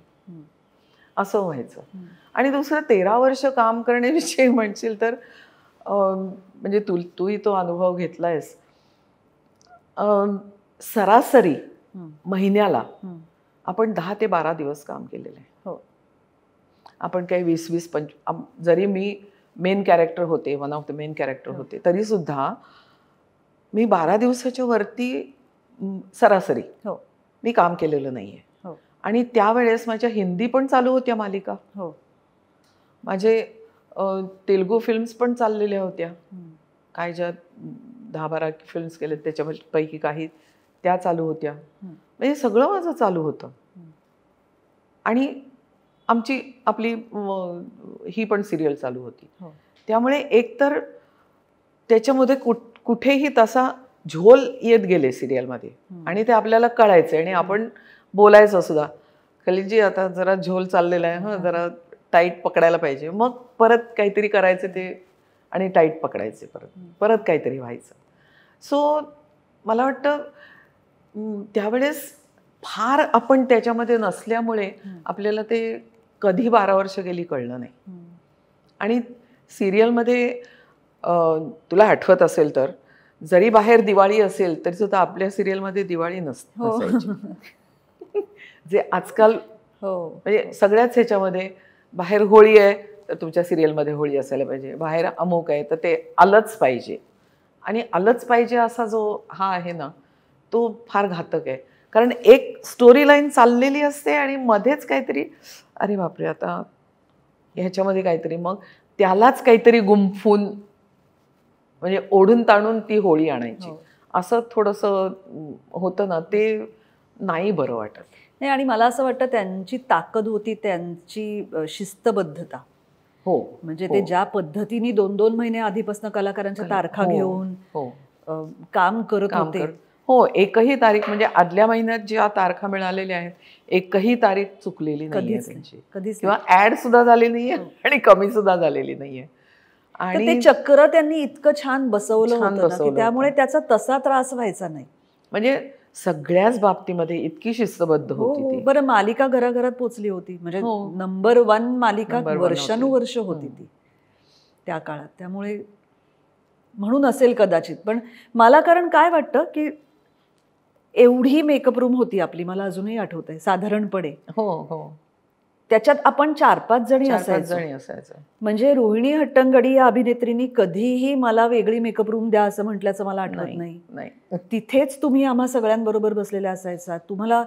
असं व्हायचं. आणि दुसरं 13 वर्ष काम करण्याविषयी म्हणशील तर म्हणजे तूही तो अनुभव घेतलायस. सरासरी महिन्याला आपण 10 ते 12 दिवस काम केलेलं आहे. हो. आपण काही 20-25 जरी मी मेन कॅरेक्टर होते, one of the main character होते, तरी सुद्धा मी 12 दिवसाच्या वरती सरासरी मी काम केलेलं नाहीये. आणि त्यावेळेस माझ्या हिंदी पण चालू होत्या मालिका, माझे तेलुगू फिल्म्स पण चाललेल्या होत्या, काय ज्या 10-12 फिल्म्स केलेत त्याच्यापैकी काही त्या चालू होत्या. म्हणजे सगळं माझं चालू होतं. आणि आपली ही पण सिरियल चालू होती. त्यामुळे एकतर त्याच्यामध्ये कुठेही तसा झोल येत गेले सिरियलमध्ये आणि ते आपल्याला कळायचं आणि आपण बोलायचं सुद्धा, खलीलजी आता जरा झोल चाललेला आहे, जरा टाईट पकडायला पाहिजे. मग परत काहीतरी करायचं ते आणि टाईट पकडायचे, परत काहीतरी व्हायचं. सो मला वाटतं त्यावेळेस फार आपण त्याच्यामध्ये नसल्यामुळे आपल्याला ते कधी 12 वर्ष गेली कळलं नाही. आणि सिरियलमध्ये तुला आठवत असेल तर जरी बाहेर दिवाळी असेल तरी सुद्धा आपल्या सिरियलमध्ये दिवाळी नसायची. जे आजकाल म्हणजे सगळ्याच ह्याच्यामध्ये बाहेर होळी आहे तर तुमच्या सिरियलमध्ये होळी असायला पाहिजे, बाहेर अमुक आहे तर ते आलंच पाहिजे. आणि आलंच पाहिजे असा जो हा आहे ना, तो फार घातक आहे. कारण एक स्टोरी लाईन चाललेली असते आणि मध्येच काहीतरी, अरे बापरे आता ह्याच्यामध्ये काहीतरी, मग त्यालाच काहीतरी गुंफून म्हणजे ओढून ताणून ती होळी आणायची, असं थोडंसं होतं ना, ते नाही बरं वाटत. नाही, आणि मला असं वाटतं त्यांची ताकद होती त्यांची शिस्तबद्धता. म्हणजे ते ज्या पद्धतीने 2-2 महिने आधीपासून कलाकारांच्या तारखा घेऊन काम करत होते. एकही तारीख म्हणजे आदल्या महिन्यात ज्या तारखा मिळालेल्या आहेत एकही तारीख चुकलेली नाहीये त्यांची, किंवा ऍड सुद्धा झाली नाहीये आणि कमी सुद्धा झालेली नाहीये. आणि ते चक्र त्यांनी इतकं छान बसवलं होतं की त्यामुळे त्याचा तसा त्रास व्हायचा नाही. म्हणजे सगळ्याच बाबतीमध्ये इतकी शिस्तबद्ध होती ती. बरं, मालिका घराघरात पोचली होती, म्हणजे नंबर 1 मालिका वर्षानुवर्ष होती ती त्या काळात. त्यामुळे म्हणून असेल कदाचित. पण मला कारण काय वाटतं की एवढी मेकअप रूम होती आपली, मला अजूनही आठवतंय साधारणपणे. त्याच्यात आपण 4-5 जणी असायचो. म्हणजे रोहिणी हट्टंगडी या अभिनेत्रीनी कधीही मला वेगळी मेकअप रूम द्या असं म्हटल्याचं मला आठवत नाही. तिथेच तुम्ही आम्हा सगळ्यांबरोबर बसलेल्या असायचा. तुम्हाला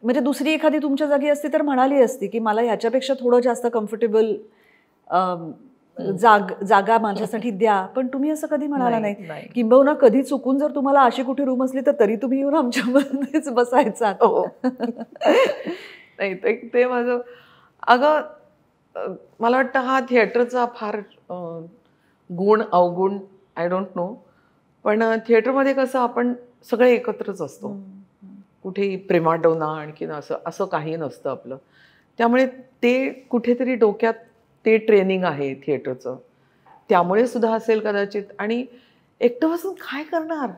म्हणजे दुसरी एखादी तुमच्या जागी असती तर म्हणाली असती की मला ह्याच्यापेक्षा थोडं जास्त कम्फर्टेबल जागा माझ्यासाठी द्या, पण तुम्ही असं कधी म्हणाला नाही. किंबहुना कधी चुकून जर तुम्हाला अशी कुठे रूम असली तर तरी तुम्ही येऊन आमच्यामध्येच बसायचा. नाही ते माझं, अगं मला वाटतं हा थिएटरचा फार गुण अवगुण आय डोंट नो, पण थिएटरमध्ये कसं आपण सगळे एकत्रच असतो, कुठेही प्रेमाडोना आणखीन असं काही नसतं आपलं. त्यामुळे ते कुठेतरी डोक्यात ते ट्रेनिंग आहे थिएटरचं, त्यामुळे सुद्धा असेल कदाचित. आणि एकटं बसून काय करणार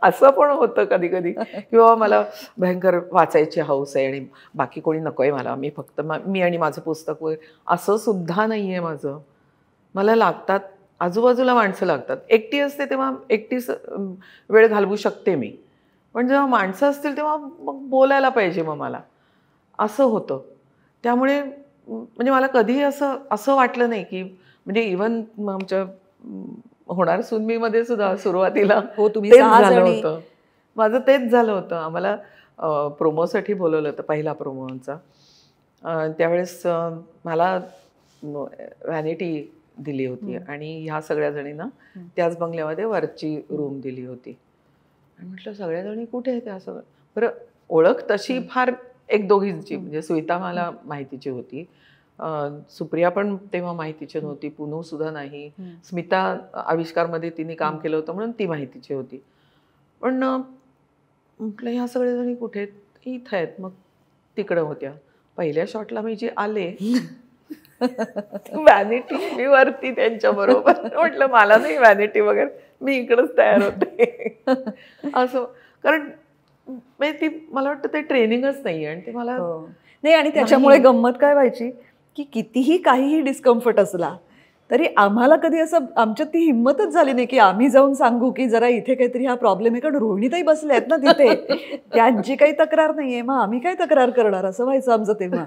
असं पण होतं कधी कधी, किंवा मला भयंकर वाचायची हौस आहे आणि बाकी कोणी नको आहे मला, मी फक्त मी आणि माझं पुस्तक वगैरे, असं सुद्धा नाही आहे माझं. मला लागतात, आजूबाजूला माणसं लागतात. एकटी असते तेव्हा एकटीच वेळ घालवू शकते मी, पण जेव्हा माणसं असतील तेव्हा मग बोलायला पाहिजे मग मला, असं होतं. त्यामुळे म्हणजे मला कधीही असं वाटलं नाही की म्हणजे इवन आमच्या होणार सुनमीमध्ये सुद्धा सुरुवातीला हो, तुम्ही तेच 6 झालं जणी. होतं. माझं तेच झालं होतं. आम्हाला प्रोमोसाठी बोलवलं होतं, पहिला प्रोमो आमचा. त्यावेळेस मला व्हॅनिटी दिली होती आणि ह्या सगळ्या जणींना त्याच बंगल्यामध्ये वरची रूम दिली होती. आणि म्हटलं सगळ्या जणी कुठे आहेत त्या सगळं. बरं, ओळख तशी फार एक दोघींची, म्हणजे सुविता मला माहितीची होती, सुप्रिया पण तेव्हा माहितीची नव्हती, पुनू सुद्धा नाही, स्मिता आविष्कारमध्ये तिने काम केलं होतं म्हणून ती माहितीची होती. पण म्हटलं ह्या सगळ्या जणी कुठे आहेत, इथं आहेत. मग तिकडं होत्या. पहिल्या शॉटला मी जे आले व्हॅनिटी, मी वरती त्यांच्याबरोबर. म्हटलं मला नाही व्हॅनिटी वगैरे, मी इकडंच तयार होते. असं, कारण ती मला वाटतं ते ट्रेनिंगच नाही आणि ते मला नाही. आणि त्याच्यामुळे गंमत काय व्हायची की कितीही काहीही डिस्कम्फर्ट असला तरी आम्हाला कधी असं, आमच्यात ती हिंमतच झाली नाही की आम्ही जाऊन सांगू की जरा इथे काहीतरी हा प्रॉब्लेम आहे. कारण रोहिणीताई बसल्या आहेत ना तिथे, त्यांची काही तक्रार नाहीये, मग आम्ही काय तक्रार करणार, असं व्हायचं आमचं तेव्हा.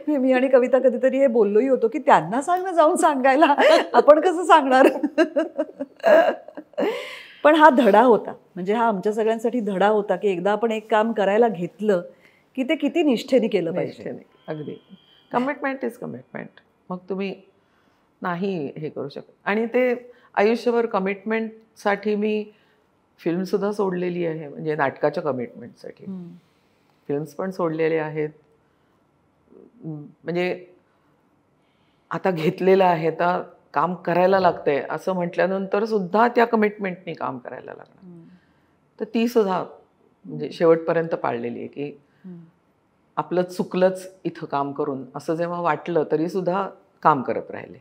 मी आणि कविता कधीतरी हे बोललोही होतो की त्यांना सांग ना जाऊन सांगायला, आपण कसं सांगणार. पण हा धडा होता, म्हणजे हा आमच्या सगळ्यांसाठी धडा होता की एकदा आपण एक काम करायला घेतलं की ते किती निष्ठेने केलं पाहिजे. अगदी कमिटमेंट इज कमिटमेंट. मग तुम्ही नाही हे करू शकत. आणि ते आयुष्यभर कमिटमेंटसाठी मी फिल्मसुद्धा सोडलेली आहे, म्हणजे नाटकाच्या कमिटमेंटसाठी फिल्म्स पण सोडलेले आहेत. म्हणजे आता घेतलेलं आहे, तर काम करायला लागतंय असं म्हटल्यानंतर सुद्धा त्या कमिटमेंटनी काम करायला लागणार. तर ती सुद्धा म्हणजे शेवटपर्यंत पाळलेली आहे की आपलं चुकलंच इथं काम करून असं जेव्हा वाटलं तरी सुद्धा काम करत राहिले.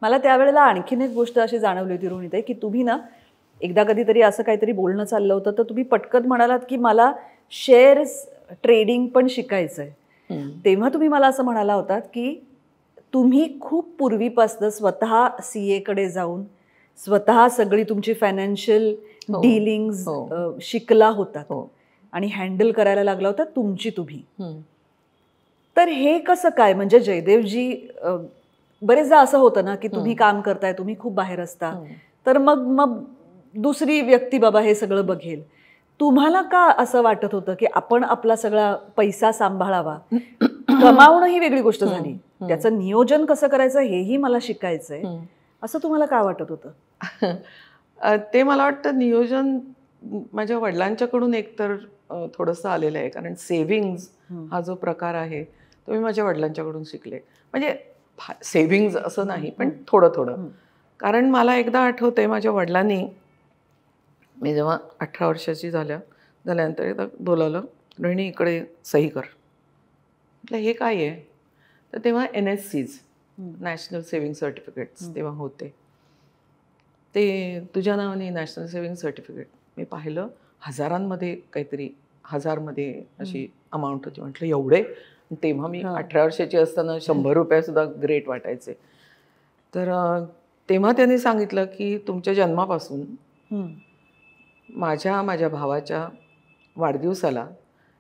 मला त्यावेळेला आणखीन एक गोष्ट अशी जाणवली होती रोहिणीताई की तुम्ही ना एकदा कधीतरी असं काहीतरी बोलणं चाललं होतं तर तुम्ही पटकन म्हणालात की मला शेअर्स ट्रेडिंग पण शिकायचंय. तेव्हा तुम्ही मला असं म्हणाला होतात की तुम्ही खूप पूर्वीपासून स्वतः CA कडे जाऊन स्वतः सगळी तुमची फायनान्शियल डीलिंग्स शिकला होतात आणि हँडल करायला लागला होता तुमची तुम्ही. तर हे कसं काय, म्हणजे जयदेवजी बरेचदा असं होतं ना की तुम्ही काम करताय, तुम्ही खूप बाहेर असता, तर मग दुसरी व्यक्ती बाबा हे सगळं बघेल. तुम्हाला का असं वाटत होतं की आपण आपला सगळा पैसा सांभाळावा? कमावणं ही वेगळी गोष्ट झाली, त्याचं नियोजन कसं करायचं हेही मला शिकायचंय, असं तुम्हाला काय वाटत होतं? ते मला वाटतं नियोजन माझ्या वडिलांच्याकडून एकतर थोडंसं आलेलं आहे, कारण सेव्हिंग्ज हा जो प्रकार आहे तो मी माझ्या वडिलांच्याकडून शिकले. म्हणजे सेव्हिंग्ज असं नाही, पण थोडं थोडं. कारण मला एकदा आठवतंय, माझ्या वडिलांनी, मी जेव्हा 18 वर्षाची झाल्यानंतर एकदा बोलावलं, रोहिणी इकडे सही कर. म्हटलं हे काय आहे? तर तेव्हा NSCs, नॅशनल सेव्हिंग सर्टिफिकेट्स तेव्हा होते. ते तुझ्या नावाने नॅशनल सेव्हिंग सर्टिफिकेट. मी पाहिलं, हजारांमध्ये काहीतरी, 1000मध्ये अशी अमाऊंट होती. म्हटलं एवढे? तेव्हा मी 18 वर्षाची असताना 100 रुपये सुद्धा ग्रेट वाटायचे. तर तेव्हा त्यांनी सांगितलं की तुमच्या जन्मापासून माझ्या भावाच्या वाढदिवसाला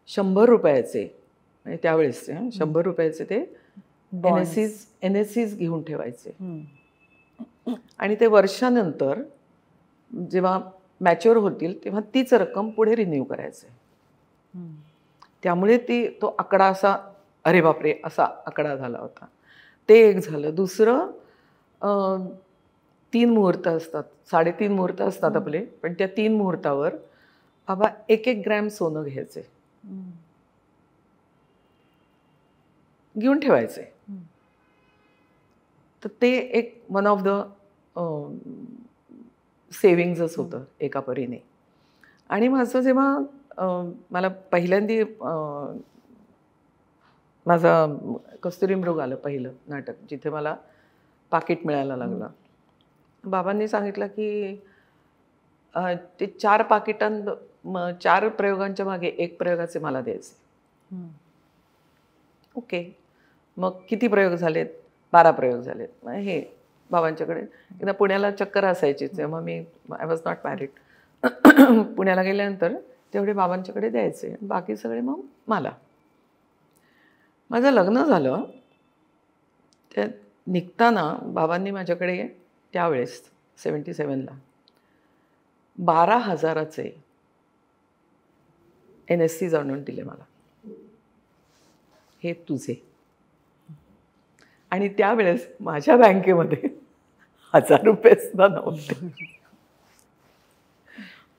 100 रुपयाचे, म्हणजे त्यावेळेसचे 100 रुपयाचे ते NSCs घेऊन ठेवायचे. आणि ते वर्षानंतर जेव्हा मॅच्युअर होतील तेव्हा तीच रक्कम पुढे रिन्यू करायचे. त्यामुळे तो आकडा असा, अरे बापरे, असा आकडा झाला होता. ते एक झालं. दुसरं, 3 मुहूर्त असतात, 3.5 मुहूर्त असतात आपले, पण त्या 3 मुहूर्तावर बाबा 1-1 ग्रॅम सोनं घ्यायचे, घेऊन ठेवायचे. तर ते एक वन ऑफ द सेव्हिंग्जच होतं एका परीने. आणि माझं जेव्हा मला पहिल्यांदा माझा कस्तुरी मृग आलं, पहिलं नाटक, जिथे मला पाकिट मिळायला लागलं. बाबांनी सांगितलं की ते 4 4 प्रयोगांच्या मागे 1 प्रयोगाचे मला द्यायचे. ओके, मग किती प्रयोग झालेत? 12 प्रयोग झालेत. मग हे बाबांच्याकडे एकदा पुण्याला चक्कर असायचीच, तेव्हा आय वॉज नॉट मॅरिड. पुण्याला गेल्यानंतर तेवढे बाबांच्याकडे द्यायचे, बाकी सगळे मग मला. माझं लग्न झालं, त्या निघताना बाबांनी माझ्याकडे त्यावेळेस 77ला 12,000चे NSC आणून दिले मला. हे तुझे. आणि त्यावेळेस माझ्या बँकेमध्ये 1,000 रुपये सुद्धा नव्हते.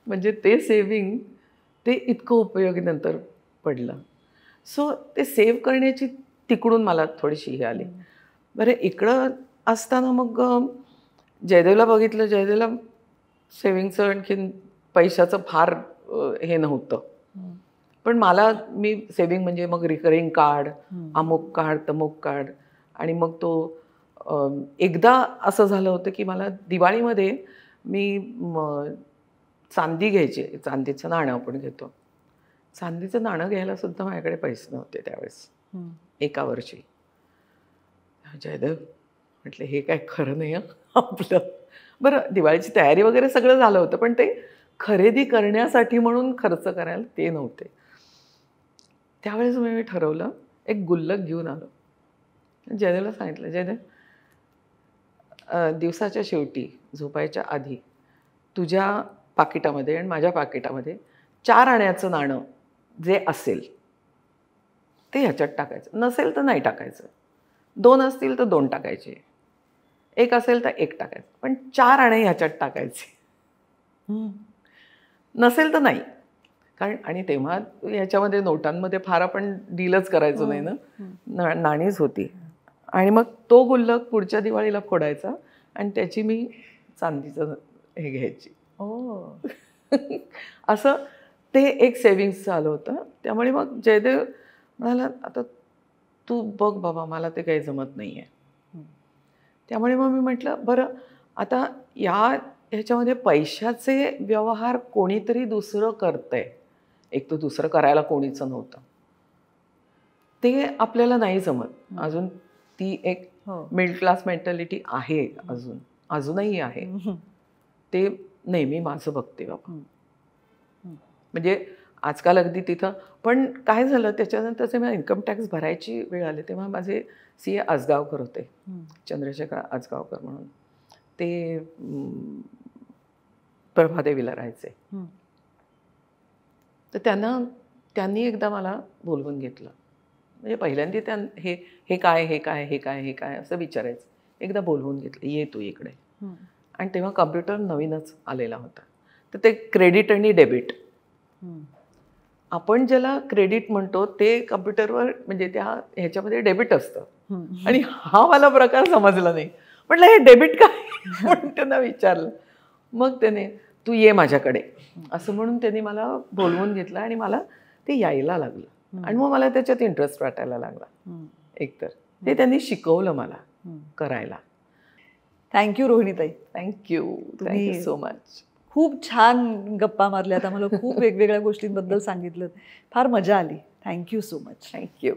म्हणजे ते सेविंग ते इतकं उपयोगी नंतर पडलं. सो ते सेव्ह करण्याची तिकडून मला थोडीशी हे आली. बरं इकडं असताना मग जयदेवला बघितलं. जयदेवला सेविंगचं आणखीन पैशाचं फार हे नव्हतं. पण मला मी सेविंग म्हणजे मग रिकरिंग कार्ड, अमुक कार्ड तमुक कार्ड. आणि मग तो एकदा असं झालं होतं की मला दिवाळीमध्ये मी चांदी घ्यायची. चांदीचं नाणं आपण घेतो. चांदीचं नाणं घ्यायला सुद्धा माझ्याकडे पैसे नव्हते त्यावेळेस एका वर्षी. जयदेव म्हटलं हे काय खरं नाही आपलं. बरं दिवाळीची तयारी वगैरे सगळं झालं होतं पण ते खरेदी करण्यासाठी म्हणून खर्च करायला ते नव्हते. त्यावेळेस मी ठरवलं एक गुल्लक घेऊन आलो. जयदेवला सांगितलं जयदेव दिवसाच्या शेवटी झोपायच्या आधी तुझ्या पाकिटामध्ये आणि माझ्या पाकिटामध्ये 4 आण्याचं नाणं जे असेल ते ह्याच्यात टाकायचं. नसेल तर नाही टाकायचं. 2 असतील तर 2 टाकायचे. 1 असेल तर 1 टाकायचं. पण 4 आणे ह्याच्यात टाकायचे. नसेल तर नाही. कारण आणि तेव्हा ह्याच्यामध्ये नोटांमध्ये फार आपण डीलच करायचो नाही ना. नाणीच होती. आणि मग तो गुल्लक पुढच्या दिवाळीला फोडायचा आणि त्याची मी चांदीचं हे घ्यायची. असं ते एक सेविंग्स चालू होतं. त्यामुळे मग जयदेव म्हणाला आता तू बघ बाबा मला ते काही जमत नाही आहे. त्यामुळे मग मी म्हटलं बरं आता ह्याच्यामध्ये पैशाचे व्यवहार कोणीतरी दुसरं करतंय. एक तर दुसरं करायला कोणीच नव्हतं. ते आपल्याला नाही जमत. अजून ती एक मिडल क्लास मेंटॅलिटी आहे अजूनही आहे. ते नेहमी माझं बघते बाबा. म्हणजे आजकाल अगदी तिथं पण काय झालं त्याच्यानंतर मला इन्कम टॅक्स भरायची वेळ आली तेव्हा माझे CA आजगावकर होते. चंद्रशेखर आजगावकर म्हणून. ते प्रभादेवीला राहायचे. तर त्यांनी एकदा मला बोलवून घेतलं. म्हणजे पहिल्यांदा हे काय असं विचारायचं. एकदा बोलवून घेतलं ये तू इकडे. आणि तेव्हा कम्प्युटर नवीनच आलेला होता. तर ते क्रेडिट आणि डेबिट आपण ज्याला क्रेडिट म्हणतो ते कम्प्युटरवर म्हणजे ह्याच्यामध्ये डेबिट असतं. आणि हा मला प्रकार समजला नाही. म्हटलं हे डेबिट काय म्हणून त्यांना विचारलं. मग त्याने तू ये माझ्याकडे असं म्हणून त्यांनी मला बोलवून घेतलं आणि मला ते यायला लागलं. आणि मग मला त्याच्यात इंटरेस्ट वाटायला लागला. एकतर ते त्यांनी शिकवलं मला करायला. थँक्यू रोहिणीताई. Thank you so much. खूप छान गप्पा मारल्या. आता मला खूप वेगवेगळ्या गोष्टींबद्दल सांगितलं. फार मजा आली. Thank you so much. थँक्यू.